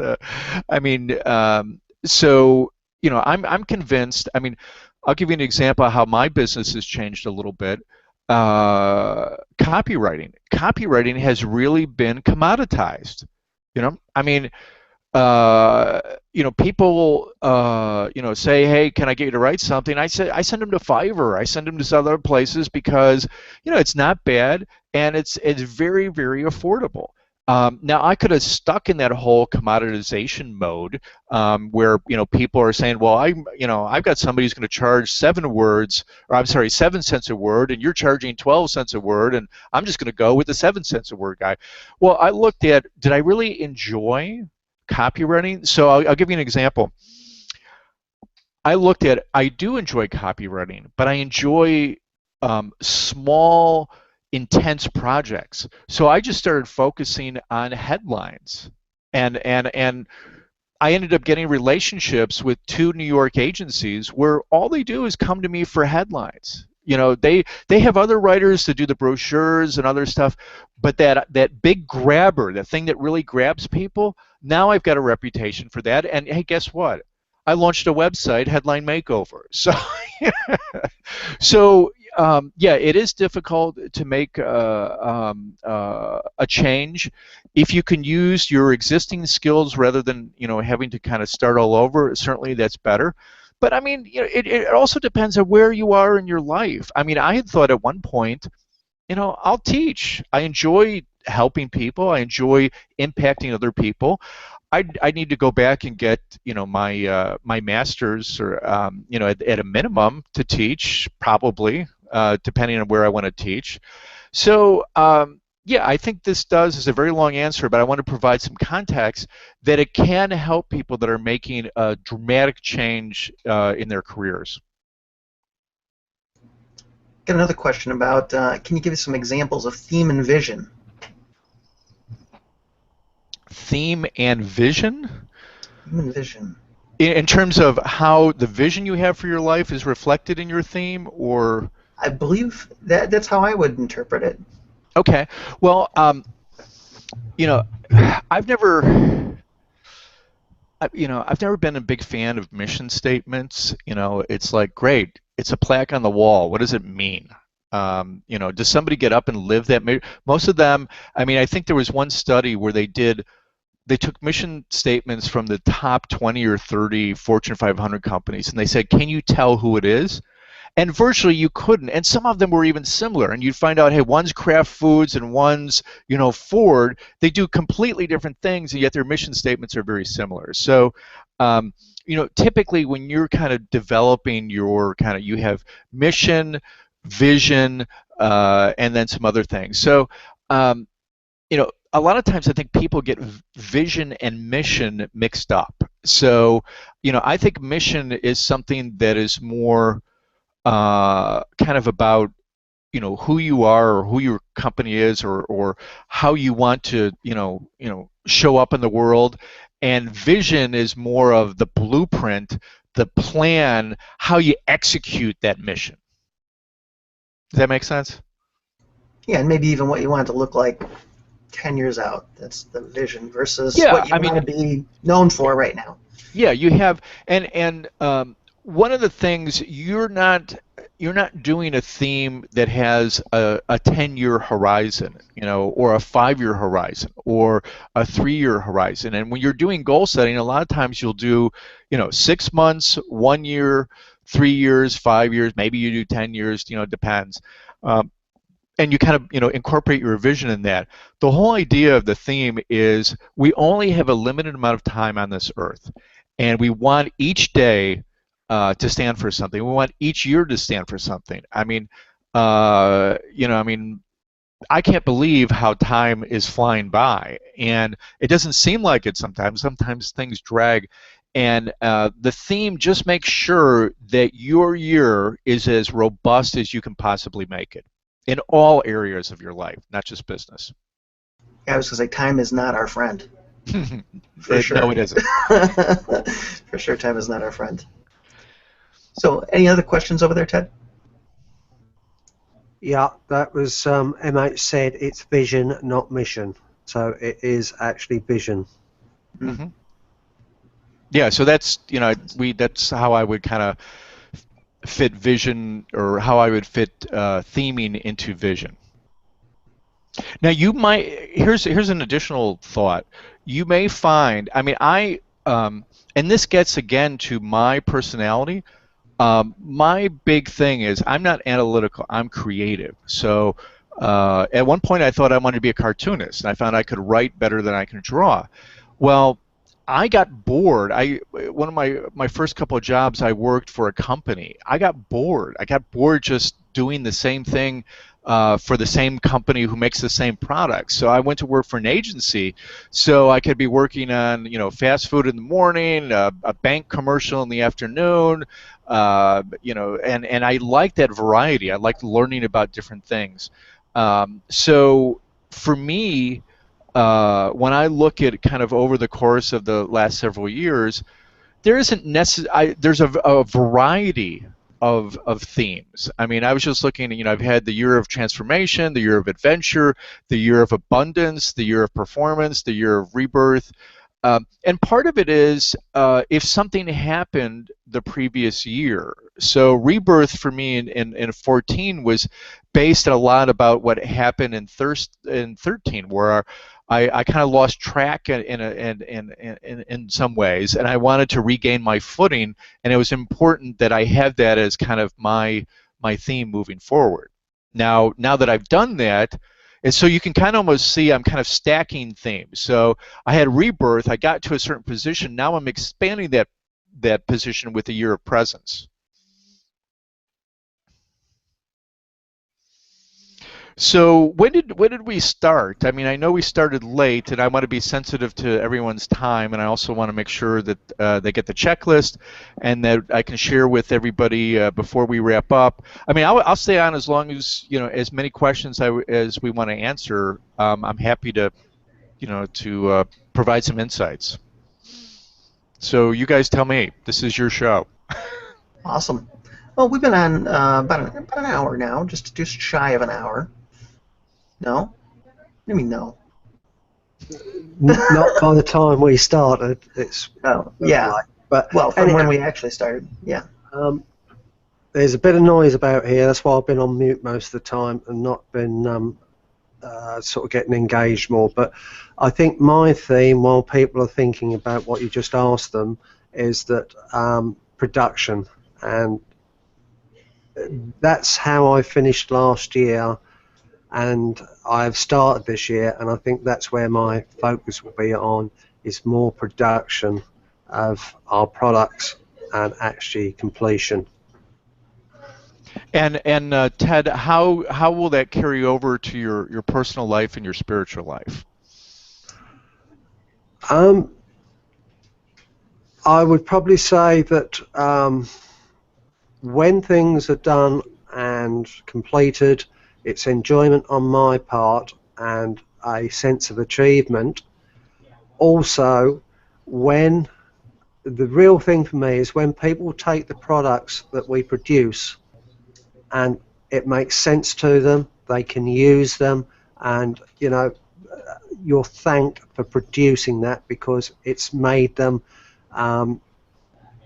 I mean, so I'm convinced. I mean, I'll give you an example of how my business has changed a little bit. Copywriting has really been commoditized. I mean, people, say, hey, can I get you to write something? I send them to Fiverr. I send them to other places because, it's not bad and it's very, very affordable. Now, I could have stuck in that whole commoditization mode where, people are saying, well, I've got somebody who's going to charge 7 cents a word, and you're charging 12 cents a word, and I'm just going to go with the 7 cents a word guy. Well, I looked at, did I really enjoy copywriting? So I'll give you an example. I do enjoy copywriting, but I enjoy small, intense projects. So I just started focusing on headlines, and I ended up getting relationships with 2 New York agencies where all they do is come to me for headlines. They have other writers to do the brochures and other stuff, but that big grabber, the thing that really grabs people, now I've got a reputation for that. And hey, guess what? I launched a website, Headline Makeover. So, yeah, it is difficult to make a change. If you can use your existing skills rather than having to kind of start all over, certainly that's better. But I mean, it also depends on where you are in your life. I mean, I had thought at one point, I'll teach. I enjoy helping people. I enjoy impacting other people. I need to go back and get my master's or at a minimum to teach, probably depending on where I want to teach. So yeah, I think this is a very long answer, but I want to provide some context that it can help people that are making a dramatic change in their careers. Got another question about, can you give us some examples of theme and vision? Theme and vision? Theme and vision. In terms of how the vision you have for your life is reflected in your theme, or? I believe that's how I would interpret it. Okay. Well, you know, I've never, I've never been a big fan of mission statements. It's like, great, it's a plaque on the wall. What does it mean? Does somebody get up and live that? Most of them, I mean, I think there was one study where they took mission statements from the top 20 or 30 Fortune 500 companies, and they said, can you tell who it is? And virtually you couldn't. And some of them were even similar. And you'd find out, hey, one's Kraft Foods and one's, Ford. They do completely different things, and yet their mission statements are very similar. So, typically when you're kind of developing you have mission, vision, and then some other things. So, a lot of times I think people get vision and mission mixed up. So, I think mission is something that is more kind of about who you are or who your company is, or how you want to show up in the world, and vision is more of the blueprint, the plan, how you execute that mission. Does that make sense? Yeah, and maybe even what you want it to look like 10 years out. That's the vision versus Yeah, what you want to be known for right now. Yeah, you have, and one of the things, you're not doing a theme that has a 10-year horizon, or a 5-year horizon, or a 3-year horizon. And when you're doing goal setting, a lot of times you'll do 6 months, 1 year, 3 years, 5 years, maybe you do 10 years, it depends. And you kind of incorporate your vision in that. The whole idea of the theme is we only have a limited amount of time on this earth, and we want each day to stand for something. We want each year to stand for something. I mean, I can't believe how time is flying by, and it doesn't seem like it sometimes. Sometimes things drag, and the theme just makes sure that your year is as robust as you can possibly make it in all areas of your life, not just business. Yeah, I was going to say, time is not our friend. For sure. No, it isn't. For sure, time is not our friend. So, any other questions over there, Ted? Yeah, that was MH said it's vision, not mission. So it is actually vision. Mm-hmm. Yeah, so that's that's how I would kind of fit vision, or how I would fit theming into vision. Now you might, here's an additional thought. You may find, I mean, and this gets again to my personality. My big thing is I'm not analytical, I'm creative. So at one point I thought I wanted to be a cartoonist, and I found I could write better than I can draw. Well, I got bored. One of my first couple of jobs, I worked for a company. I got bored. I got bored just doing the same thing for the same company who makes the same products. So I went to work for an agency, so I could be working on fast food in the morning, a bank commercial in the afternoon, and I liked that variety. I liked learning about different things. So for me, when I look at kind of over the course of the last several years, there isn't there's a variety of themes. I mean, I was just looking, I've had the year of transformation, the year of adventure, the year of abundance, the year of performance, the year of rebirth. And part of it is if something happened the previous year. So rebirth for me in 14 was based a lot about what happened in 13, where I kind of lost track in some ways, and I wanted to regain my footing, and it was important that I have that as kind of my theme moving forward. Now that I've done that, and so you can kind of almost see I'm kind of stacking themes. So I had rebirth, I got to a certain position, now I'm expanding that position with a year of presence. So when did we start? I mean, I know we started late, and I want to be sensitive to everyone's time, and I also want to make sure that they get the checklist, and that I can share with everybody before we wrap up. I mean, I'll stay on as long as as many questions as we want to answer. I'm happy to to provide some insights. So you guys tell me. This is your show. Awesome. Well, we've been on about an hour now, just shy of an hour. No? I mean, no. Not by the time we started. It's yeah. like, but well, from anyhow, when we actually started, yeah. There's a bit of noise about here. That's why I've been on mute most of the time and not been sort of getting engaged more. But I think my theme, while people are thinking about what you just asked them, is that production, and that's how I finished last year, and I've started this year, and I think that's where my focus will be on, is more production of our products and actually completion. And Ted, how will that carry over to your personal life and your spiritual life? I would probably say that when things are done and completed, it's enjoyment on my part and a sense of achievement. Also, when the real thing for me is when people take the products that we produce and it makes sense to them, they can use them, and you're thanked for producing that because it's made them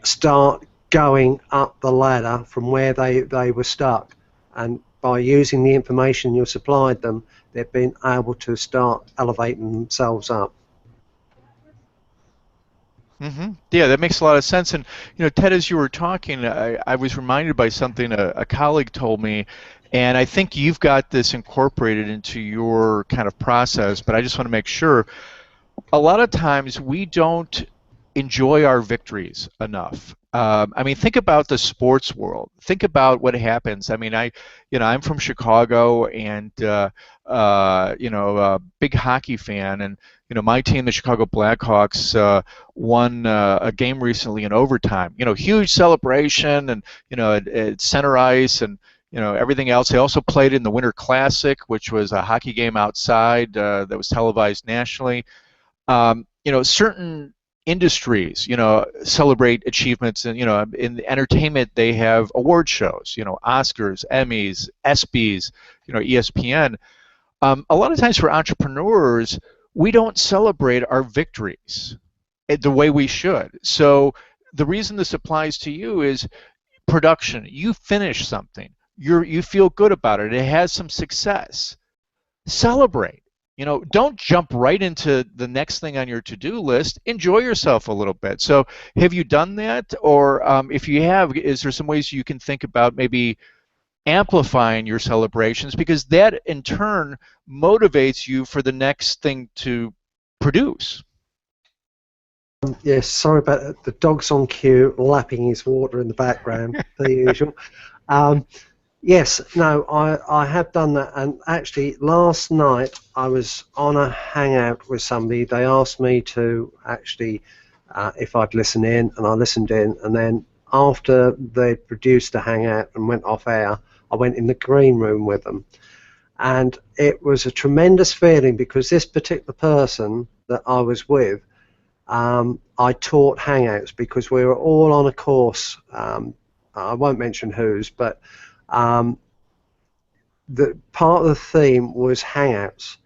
start going up the ladder from where they were stuck, and by using the information you supplied them, they've been able to start elevating themselves up. Mm-hmm. Yeah, that makes a lot of sense. And Ted, as you were talking, I was reminded by something a colleague told me, and I think you've got this incorporated into your kind of process, but I just want to make sure. A lot of times we don't enjoy our victories enough. I mean, think about the sports world. Think about what happens. I mean, I'm from Chicago, and big hockey fan, and my team, the Chicago Blackhawks, won a game recently in overtime. Huge celebration, and at center ice, and everything else. They also played in the Winter Classic, which was a hockey game outside that was televised nationally. Certain industries, celebrate achievements, and in entertainment they have award shows, Oscars, Emmys, ESPYs, ESPN. A lot of times for entrepreneurs, we don't celebrate our victories the way we should. So the reason this applies to you is production. You finish something, you feel good about it, it has some success. Celebrate. Don't jump right into the next thing on your to-do list. Enjoy yourself a little bit. So have you done that? Or if you have, is there some ways you can think about maybe amplifying your celebrations? Because that, in turn, motivates you for the next thing to produce. Yes, sorry about that. The dog's on cue, lapping his water in the background, the usual. Yes, no, I have done that, and actually last night I was on a hangout with somebody. They asked me to actually, if I'd listen in, and I listened in, and then after they produced the hangout and went off air, I went in the green room with them. And it was a tremendous feeling because this particular person that I was with, I taught hangouts because we were all on a course. I won't mention whose, but the part of the theme was hangouts,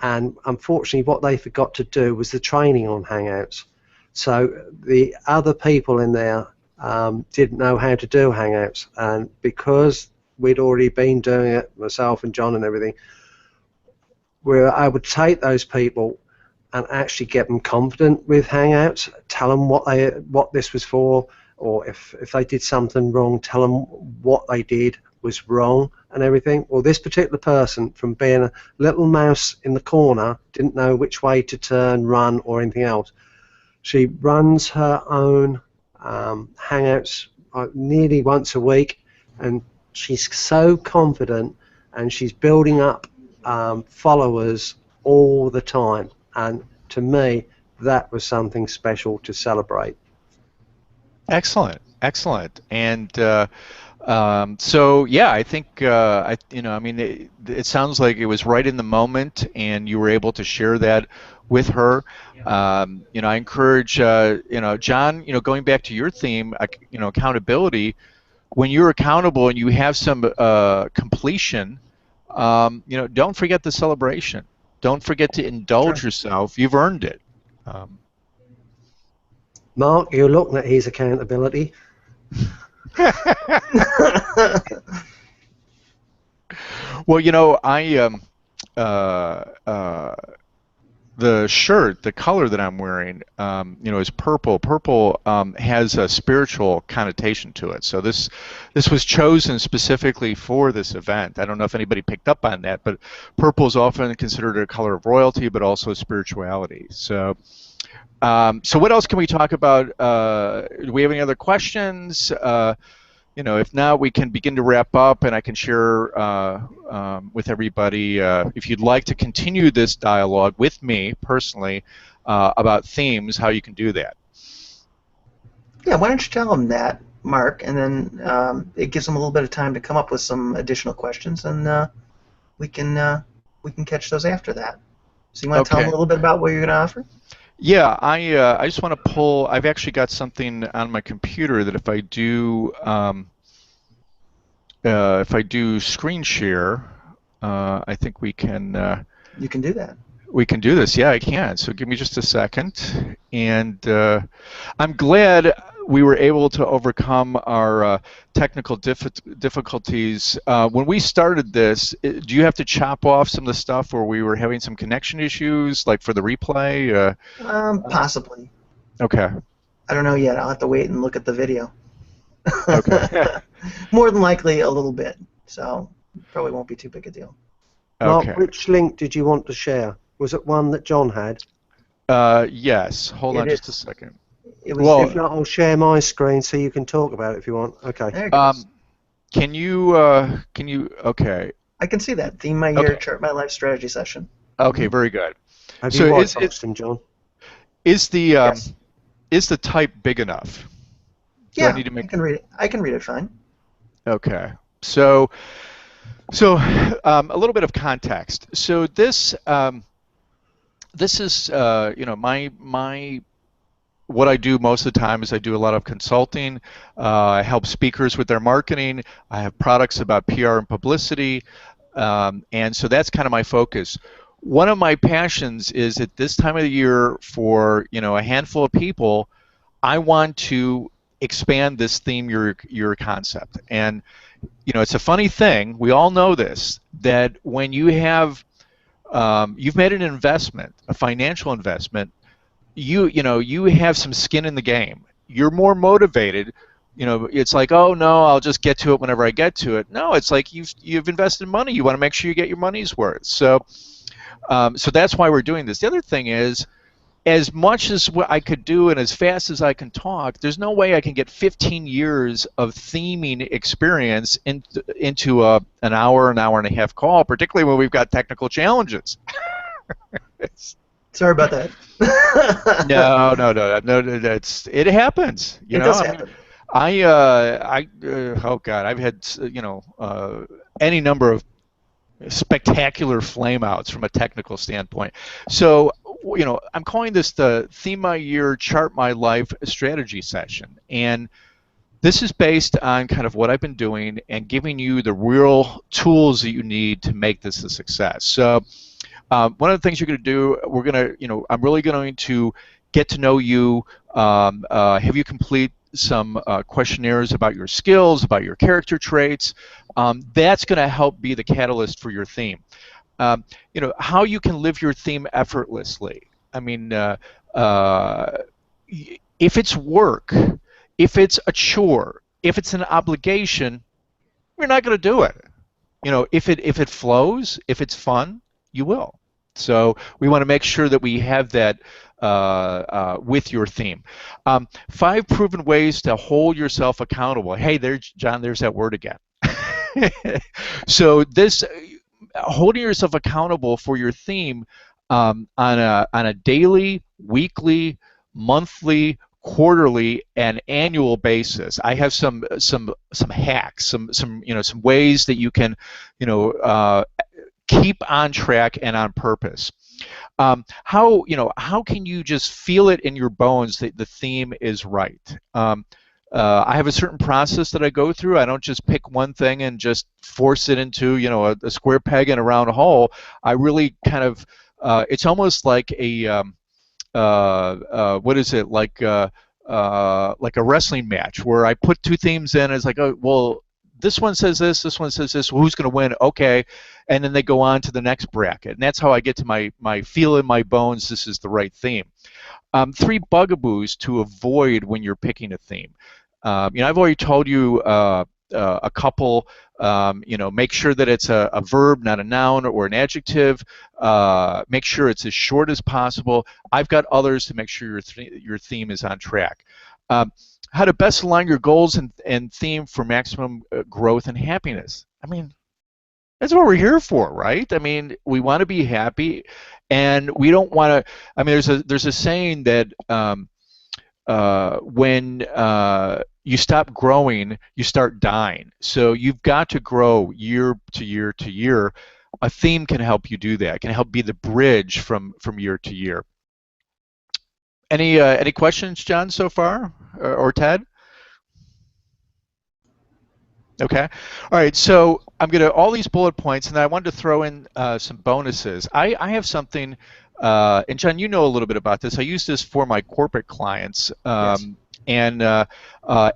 and unfortunately what they forgot to do was the training on hangouts. So the other people in there didn't know how to do hangouts, and because we'd already been doing it, myself and John and everything, we were able to take those people and actually get them confident with hangouts, tell them what this was for, or if they did something wrong, tell them what they did was wrong and everything. Well, this particular person, from being a little mouse in the corner, didn't know which way to turn, run, or anything else. She runs her own hangouts nearly once a week, and she's so confident, and she's building up followers all the time. And to me, that was something special to celebrate. Excellent, excellent. And so yeah, I think I mean, it sounds like it was right in the moment, and you were able to share that with her. I encourage, John, going back to your theme, accountability. When you're accountable and you have some completion, don't forget the celebration. Don't forget to indulge yourself. You've earned it. Mark, you're looking at his accountability. Well, the shirt, the color that I'm wearing, is purple. Purple has a spiritual connotation to it. So this was chosen specifically for this event. I don't know if anybody picked up on that, but purple is often considered a color of royalty, but also spirituality. So, so what else can we talk about? Do we have any other questions? If not, we can begin to wrap up, and I can share with everybody, if you'd like to continue this dialogue with me personally about themes, how you can do that. Yeah, why don't you tell them that, Mark, and then it gives them a little bit of time to come up with some additional questions, and we can catch those after that. So you want to tell them a little bit about what you're going to offer? Yeah, I just want to pull. I've actually got something on my computer that if I do screen share, I think we can. You can do that. We can do this. Yeah, I can. So give me just a second, and I'm glad we were able to overcome our technical difficulties. When we started this, do you have to chop off some of the stuff where we were having some connection issues, like for the replay? Possibly. Okay. I don't know yet. I'll have to wait and look at the video. Okay. More than likely a little bit, so probably won't be too big a deal. Okay. Mark, which link did you want to share? Was it one that John had? Yes. Hold on just a second. It was, if not, I'll share my screen so you can talk about it if you want. Okay. There it goes. Can you? Okay. I can see that. Theme my year, chart my life strategy session. Okay, very good. Have you watched him, John? Is the type big enough? Yeah, I can read it. I can read it fine. Okay. So a little bit of context. So this is my what I do most of the time is I do a lot of consulting. I help speakers with their marketing. I have products about PR and publicity, and so that's kind of my focus. One of my passions is at this time of the year for a handful of people, I want to expand this theme your concept. And it's a funny thing, we all know this, that when you have you've made an investment, a financial investment, you have some skin in the game. You're more motivated. It's like, oh no, I'll just get to it whenever I get to it. No, it's like you've invested money. You want to make sure you get your money's worth. So that's why we're doing this. The other thing is, as much as what I could do and as fast as I can talk, there's no way I can get 15 years of theming experience into an hour and a half call, particularly when we've got technical challenges. Sorry about that. No. It happens. It does happen. Oh God, I've had any number of spectacular flameouts from a technical standpoint. So I'm calling this the Theme My Year, Chart My Life strategy session, and this is based on kind of what I've been doing and giving you the real tools that you need to make this a success. So one of the things you're going to do, I'm really going to get to know you, have you complete some questionnaires about your skills, about your character traits. That's going to help be the catalyst for your theme. How you can live your theme effortlessly. I mean, if it's work, if it's a chore, if it's an obligation, you're not going to do it. If it flows, if it's fun, you will. So we want to make sure that we have that with your theme. 5 proven ways to hold yourself accountable. Hey, John, there's that word again. So this holding yourself accountable for your theme on a daily, weekly, monthly, quarterly, and annual basis. I have some hacks, some ways that you can keep on track and on purpose. How can you just feel it in your bones that the theme is right? I have a certain process that I go through. I don't just pick one thing and just force it into, a square peg in a round hole. I really kind of, it's almost like a, what is it, like a wrestling match where I put two themes in. It's like, oh, well, this one says this one says this. Well, who's going to win? Okay, and then they go on to the next bracket, and that's how I get to my feel in my bones. This is the right theme. Three bugaboos to avoid when you're picking a theme. I've already told you a couple. Make sure that it's a verb, not a noun or an adjective. Make sure it's as short as possible. I've got others to make sure your theme is on track. How to best align your goals and theme for maximum growth and happiness. I mean, that's what we're here for, right? I mean, we want to be happy, and we don't want to. I mean, there's a saying that when you stop growing, you start dying. So you've got to grow year to year to year. A theme can help you do that. It can help be the bridge from year to year. Any questions, John, so far, or Ted? Okay. All right. So I'm going to all these bullet points, and I wanted to throw in some bonuses. I have something, and John, you know a little bit about this. I use this for my corporate clients. Yes. And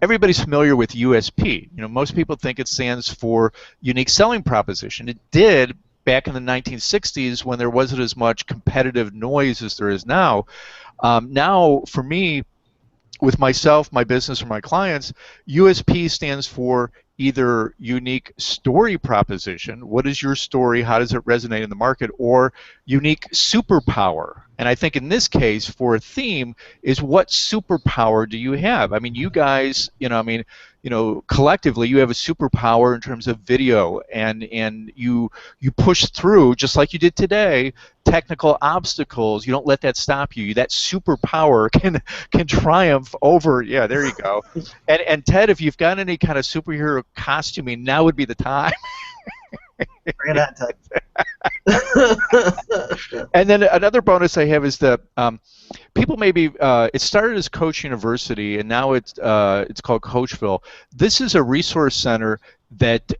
everybody's familiar with USP. Most people think it stands for unique selling proposition. It did back in the 1960s when there wasn't as much competitive noise as there is now. Now, for me, with myself, my business, or my clients, USP stands for either unique story proposition, what is your story, how does it resonate in the market, or unique superpower. And I think in this case, for a theme, is what superpower do you have? I mean, you guys, collectively, you have a superpower in terms of video, and you push through, just like you did today, technical obstacles. You don't let that stop you. That superpower can triumph over. Yeah, there you go. And Ted, if you've got any kind of superhero costuming, now would be the time. Bring it on, Ted. And then another bonus I have is that people maybe it started as Coach University, and now it's called Coachville. This is a resource center that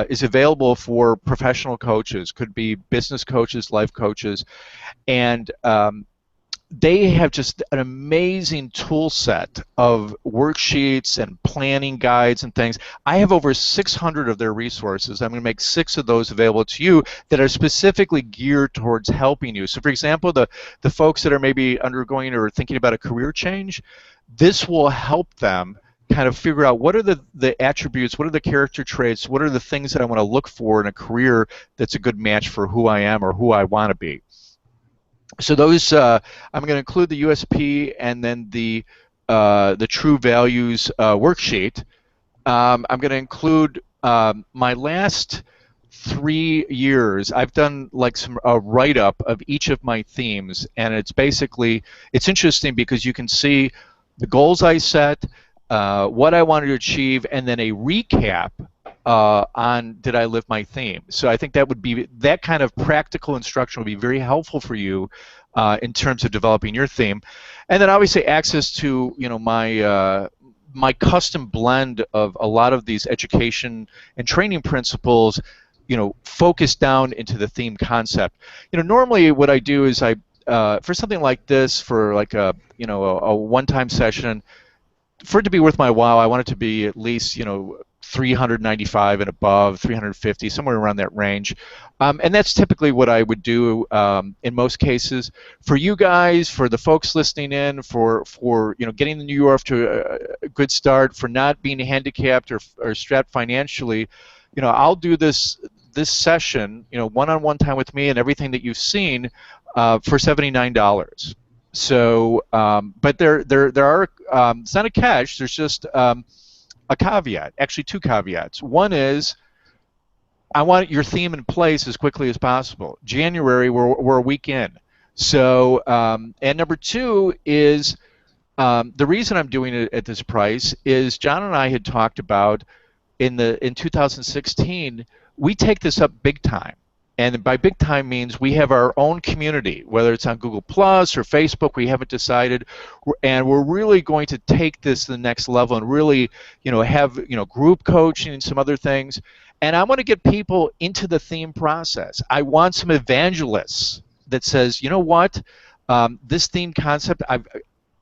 is available for professional coaches, could be business coaches, life coaches, and they have just an amazing tool set of worksheets and planning guides and things. I have over 600 of their resources. I'm going to make 6 of those available to you that are specifically geared towards helping you. So, for example, the folks that are maybe undergoing or thinking about a career change, this will help them kind of figure out what are the attributes, what are the character traits, what are the things that I want to look for in a career that's a good match for who I am or who I want to be. So those, I'm going to include the USP and then the True Values worksheet. I'm going to include my last 3 years. I've done like a write-up of each of my themes, and it's interesting because you can see the goals I set, what I wanted to achieve, and then a recap on did I live my theme. So I think that kind of practical instruction would be very helpful for you in terms of developing your theme. And then obviously access to my custom blend of a lot of these education and training principles, focused down into the theme concept. Normally what I do is for something like this, for like a one-time session, for it to be worth my while, I want it to be at least 395 and above, 350, somewhere around that range. And that's typically what I would do in most cases. For you guys, for the folks listening in, for getting the New York to a good start, for not being handicapped or strapped financially, I'll do this session, one-on-one time with me and everything that you've seen for $79. So, but there are it's not a catch. There's just a caveat, actually 2 caveats. One is I want your theme in place as quickly as possible. January, we're a week in. So, and number 2 is the reason I'm doing it at this price is John and I had talked about in 2016, we take this up big time. And by big time means we have our own community, whether it's on Google Plus or Facebook, we haven't decided, and we're really going to take this to the next level and really, have, group coaching and some other things. And I want to get people into the theme process. I want some evangelists that says, you know what, this theme concept,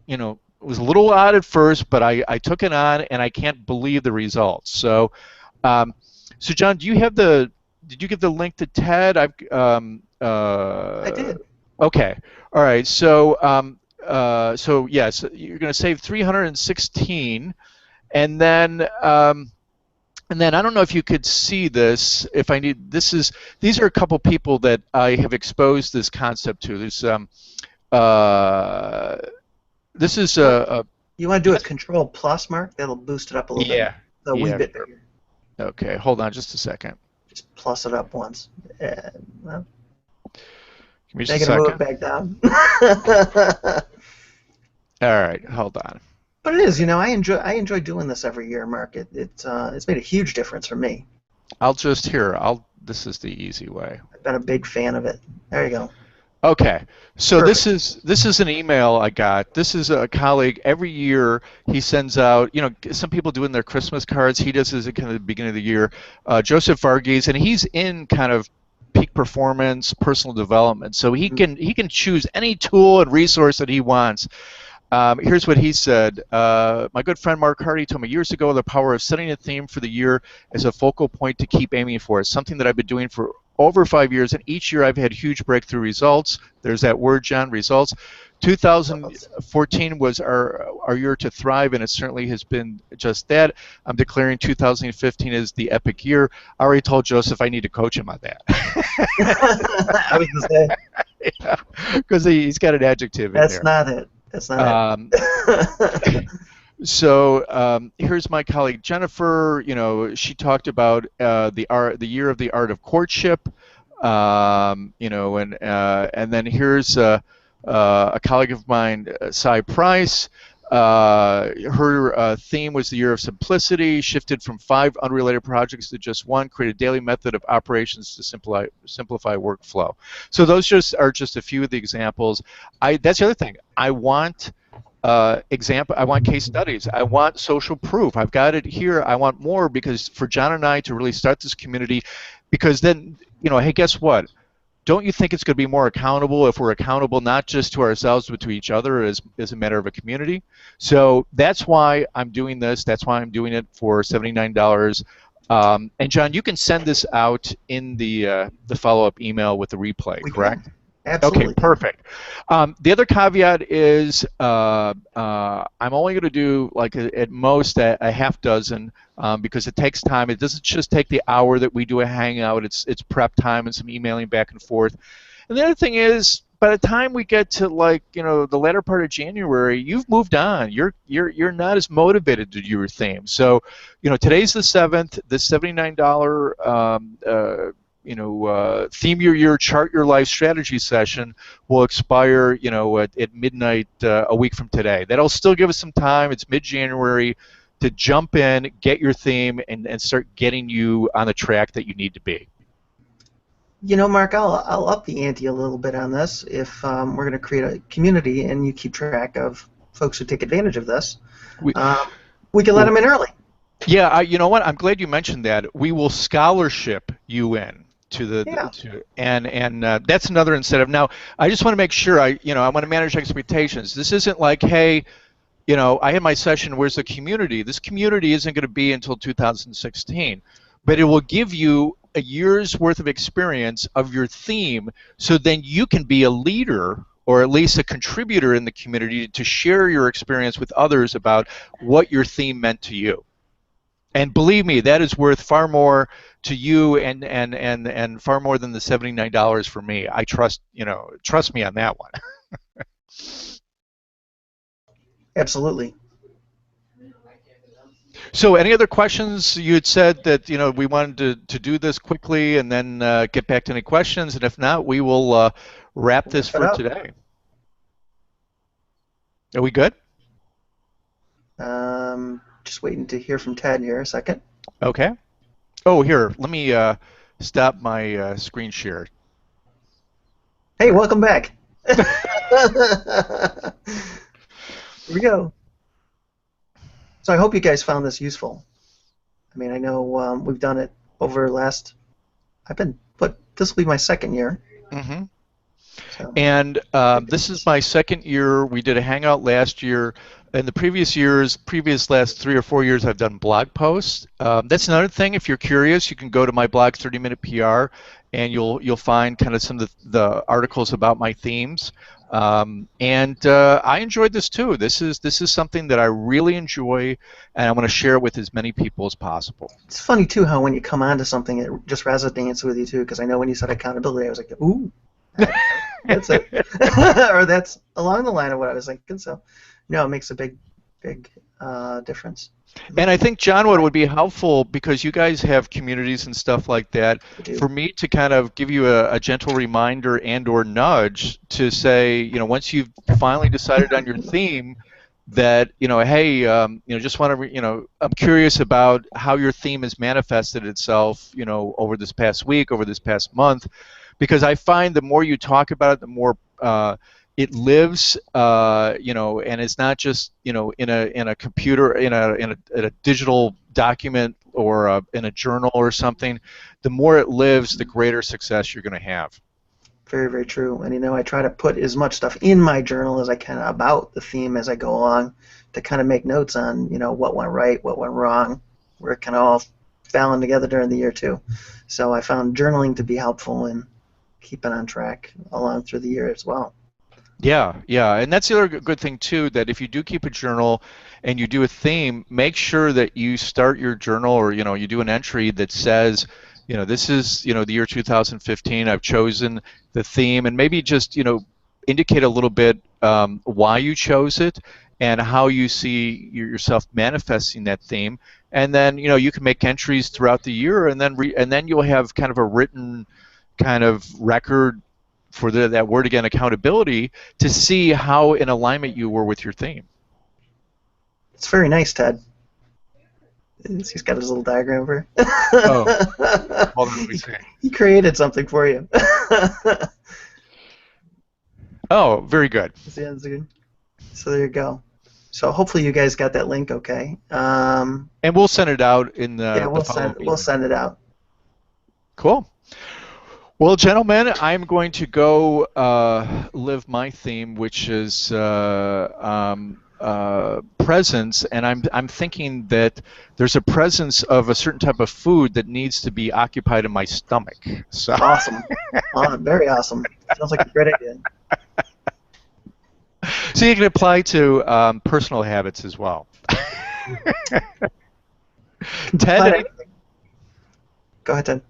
it was a little odd at first, but I took it on and I can't believe the results. So John, did you give the link to TED? I did. Okay. All right. So yes, you're going to save 316, and then I don't know if you could see this. If I need, these are a couple people that I have exposed this concept to. This is a. You want to do a Control Plus, Mark? That'll boost it up a little bit. A wee bit bigger. Okay, hold on just a second. Just plus it up once. Well, give me just a second. Move it back down. All right, hold on. But it is, I enjoy doing this every year, Mark. It's made a huge difference for me. This is the easy way. I've been a big fan of it. There you go. Okay, so Perfect. this is an email I got. This is a colleague. Every year he sends out, some people doing their Christmas cards. He does this at kind of the beginning of the year. Joseph Varghese, and he's in kind of peak performance, personal development. So he can choose any tool and resource that he wants. Here's what he said. My good friend Mark Hardy told me years ago the power of setting a theme for the year as a focal point to keep aiming for. It's something that I've been doing for over 5 years, and each year I've had huge breakthrough results. There's that word, John, results. 2014 was our year to thrive, and it certainly has been just that. I'm declaring 2015 as the epic year. I already told Joseph I need to coach him on that. I was going to say. Because he's got an adjective in there. That's not it. That's not it. So here's my colleague Jennifer. She talked about the year of the art of courtship. And then here's a colleague of mine, Cy Price. Her theme was the year of simplicity. Shifted from 5 unrelated projects to just one. Created a daily method of operations to simplify workflow. So those are just a few of the examples. That's the other thing. I want I want case studies. I want social proof. I've got it here. I want more, because for John and I to really start this community, because then, hey, guess what? Don't you think it's going to be more accountable if we're accountable not just to ourselves but to each other as a matter of a community? So that's why I'm doing this. That's why I'm doing it for $79. And John, you can send this out in the follow-up email with the replay, correct? Absolutely. Okay, perfect. The other caveat is I'm only going to do at most a half dozen because it takes time. It doesn't just take the hour that we do a hangout. It's prep time and some emailing back and forth. And the other thing is, by the time we get to the latter part of January, you've moved on. You're not as motivated to do your theme. So today's the 7th. The $79 theme your year, chart your life strategy session will expire, at midnight a week from today. That'll still give us some time. It's mid-January to jump in, get your theme, and start getting you on the track that you need to be. Mark, I'll up the ante a little bit on this. If we're going to create a community and you keep track of folks who take advantage of this, we can let them in early. Yeah, you know what? I'm glad you mentioned that. We will scholarship you in. And that's another incentive. Now, I just want to make sure I want to manage expectations. This isn't like, hey, I had my session. Where's the community? This community isn't going to be until 2016, but it will give you a year's worth of experience of your theme, so then you can be a leader or at least a contributor in the community to share your experience with others about what your theme meant to you. And believe me, that is worth far more to you and far more than the $79 for me. I trust me on that one. Absolutely. So any other questions? You had said that we wanted to do this quickly and then get back to any questions, and if not, we will wrap this for today. Are we good? Just waiting to hear from Ted here a second. Okay. Oh, here. Let me stop my screen share. Hey, welcome back. Here we go. So I hope you guys found this useful. I mean, I know we've done it over this will be my second year. Mm-hmm. So. And this is my second year. We did a hangout last year. In the previous last 3 or 4 years, I've done blog posts. That's another thing. If you're curious, you can go to my blog, 30 Minute PR, and you'll find kind of some of the articles about my themes. I enjoyed this too. This is something that I really enjoy, and I want to share it with as many people as possible. It's funny too how when you come onto something, it just resonates with you too. Because I know when you said accountability, I was like, ooh. That's it. Or that's along the line of what I was thinking. So, no, it makes a big difference. And I think, John, what would be helpful, because you guys have communities and stuff like that, for me to kind of give you a gentle reminder and or nudge to say, once you've finally decided on your theme, that, hey, just want to, I'm curious about how your theme has manifested itself, over this past week, over this past month, because I find the more you talk about it, the more it lives, and it's not just, in a computer, in a digital document or in a journal or something. The more it lives, the greater success you're going to have. Very, very true. And I try to put as much stuff in my journal as I can about the theme as I go along, to kind of make notes on, what went right, what went wrong, where it kind of all fell in together during the year too. So I found journaling to be helpful in keeping on track along through the year as well. Yeah, and that's the other good thing too, that if you do keep a journal and you do a theme, make sure that you start your journal, or you do an entry that says, this is the year 2015. I've chosen the theme, and maybe just indicate a little bit why you chose it and how you see yourself manifesting that theme, and then you can make entries throughout the year, and then you'll have kind of a written kind of record for that word again, accountability, to see how in alignment you were with your theme. It's very nice, Ted. He's got his little diagram over. Oh, hold on, let me see. He created something for you. Oh, very good. So there you go. So hopefully you guys got that link okay. And we'll send it out in the yeah, we'll send it out. Cool. Well, gentlemen, I'm going to go live my theme, which is presence, and I'm thinking that there's a presence of a certain type of food that needs to be occupied in my stomach. So awesome. Very awesome. Sounds like a great idea. So you can apply to personal habits as well. Ted, go ahead, Ted.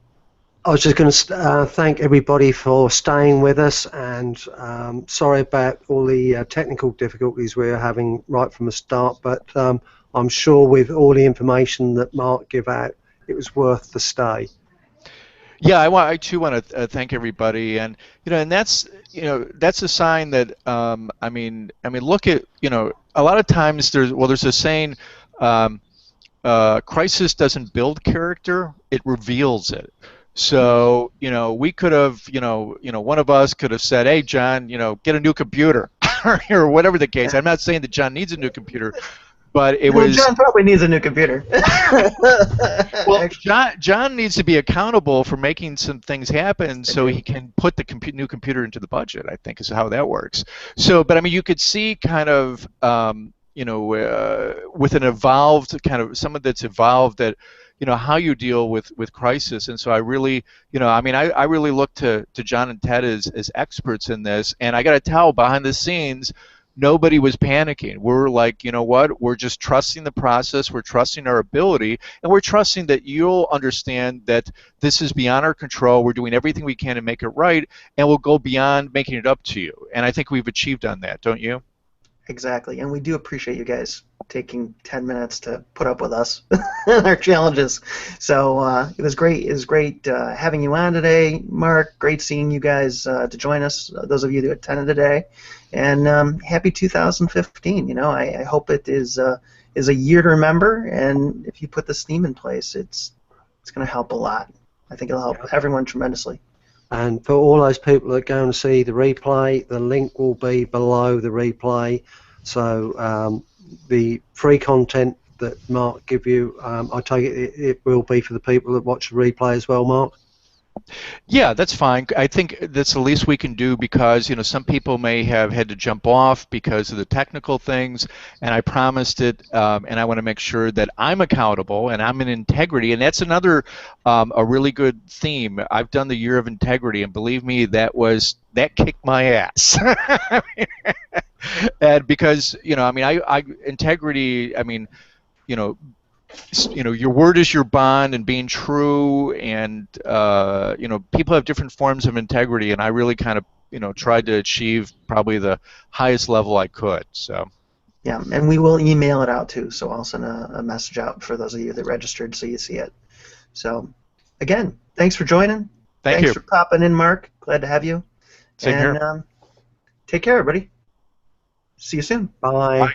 I was just going to thank everybody for staying with us, and sorry about all the technical difficulties we were having right from the start, but I'm sure with all the information that Mark gave out, it was worth the stay. Yeah, I too want to thank everybody, and and that's that's a sign that I mean look at a lot of times there's a saying, crisis doesn't build character, it reveals it. So we could have one of us could have said, hey John, get a new computer or whatever the case. I'm not saying that John needs a new computer, but John probably needs a new computer. Well, John needs to be accountable for making some things happen so he can put the new computer into the budget, I think is how that works. So, but I mean, you could see kind of, with an evolved kind of, someone that's evolved that, how you deal with crisis. And so I really, I really look to John and Ted as experts in this. And I got to tell, behind the scenes, nobody was panicking. We're like, you know what? We're just trusting the process. We're trusting our ability, and we're trusting that you'll understand that this is beyond our control. We're doing everything we can to make it right, and we'll go beyond making it up to you. And I think we've achieved on that, don't you? Exactly, and we do appreciate you guys taking 10 minutes to put up with us and our challenges. So it was great. It was great having you on today, Mark. Great seeing you guys to join us. Those of you that attended today, and happy 2015. I hope it is a year to remember. And if you put this theme in place, it's going to help a lot. I think it'll help everyone tremendously. And for all those people that go and see the replay, the link will be below the replay. So the free content that Mark give you, I take it will be for the people that watch the replay as well, Mark? Yeah, that's fine. I think that's the least we can do because, some people may have had to jump off because of the technical things, and I promised it, and I want to make sure that I'm accountable and I'm in integrity, and that's another a really good theme. I've done the year of integrity, and believe me, that kicked my ass. And because, integrity, your word is your bond, and being true, and people have different forms of integrity, and I really kind of tried to achieve probably the highest level I could. So yeah, and we will email it out too, so I'll send a message out for those of you that registered so you see it. So again, thanks for joining. Thanks you for popping in, Mark. Glad to have you. Same here. Take care, everybody. See you soon. Bye. Bye.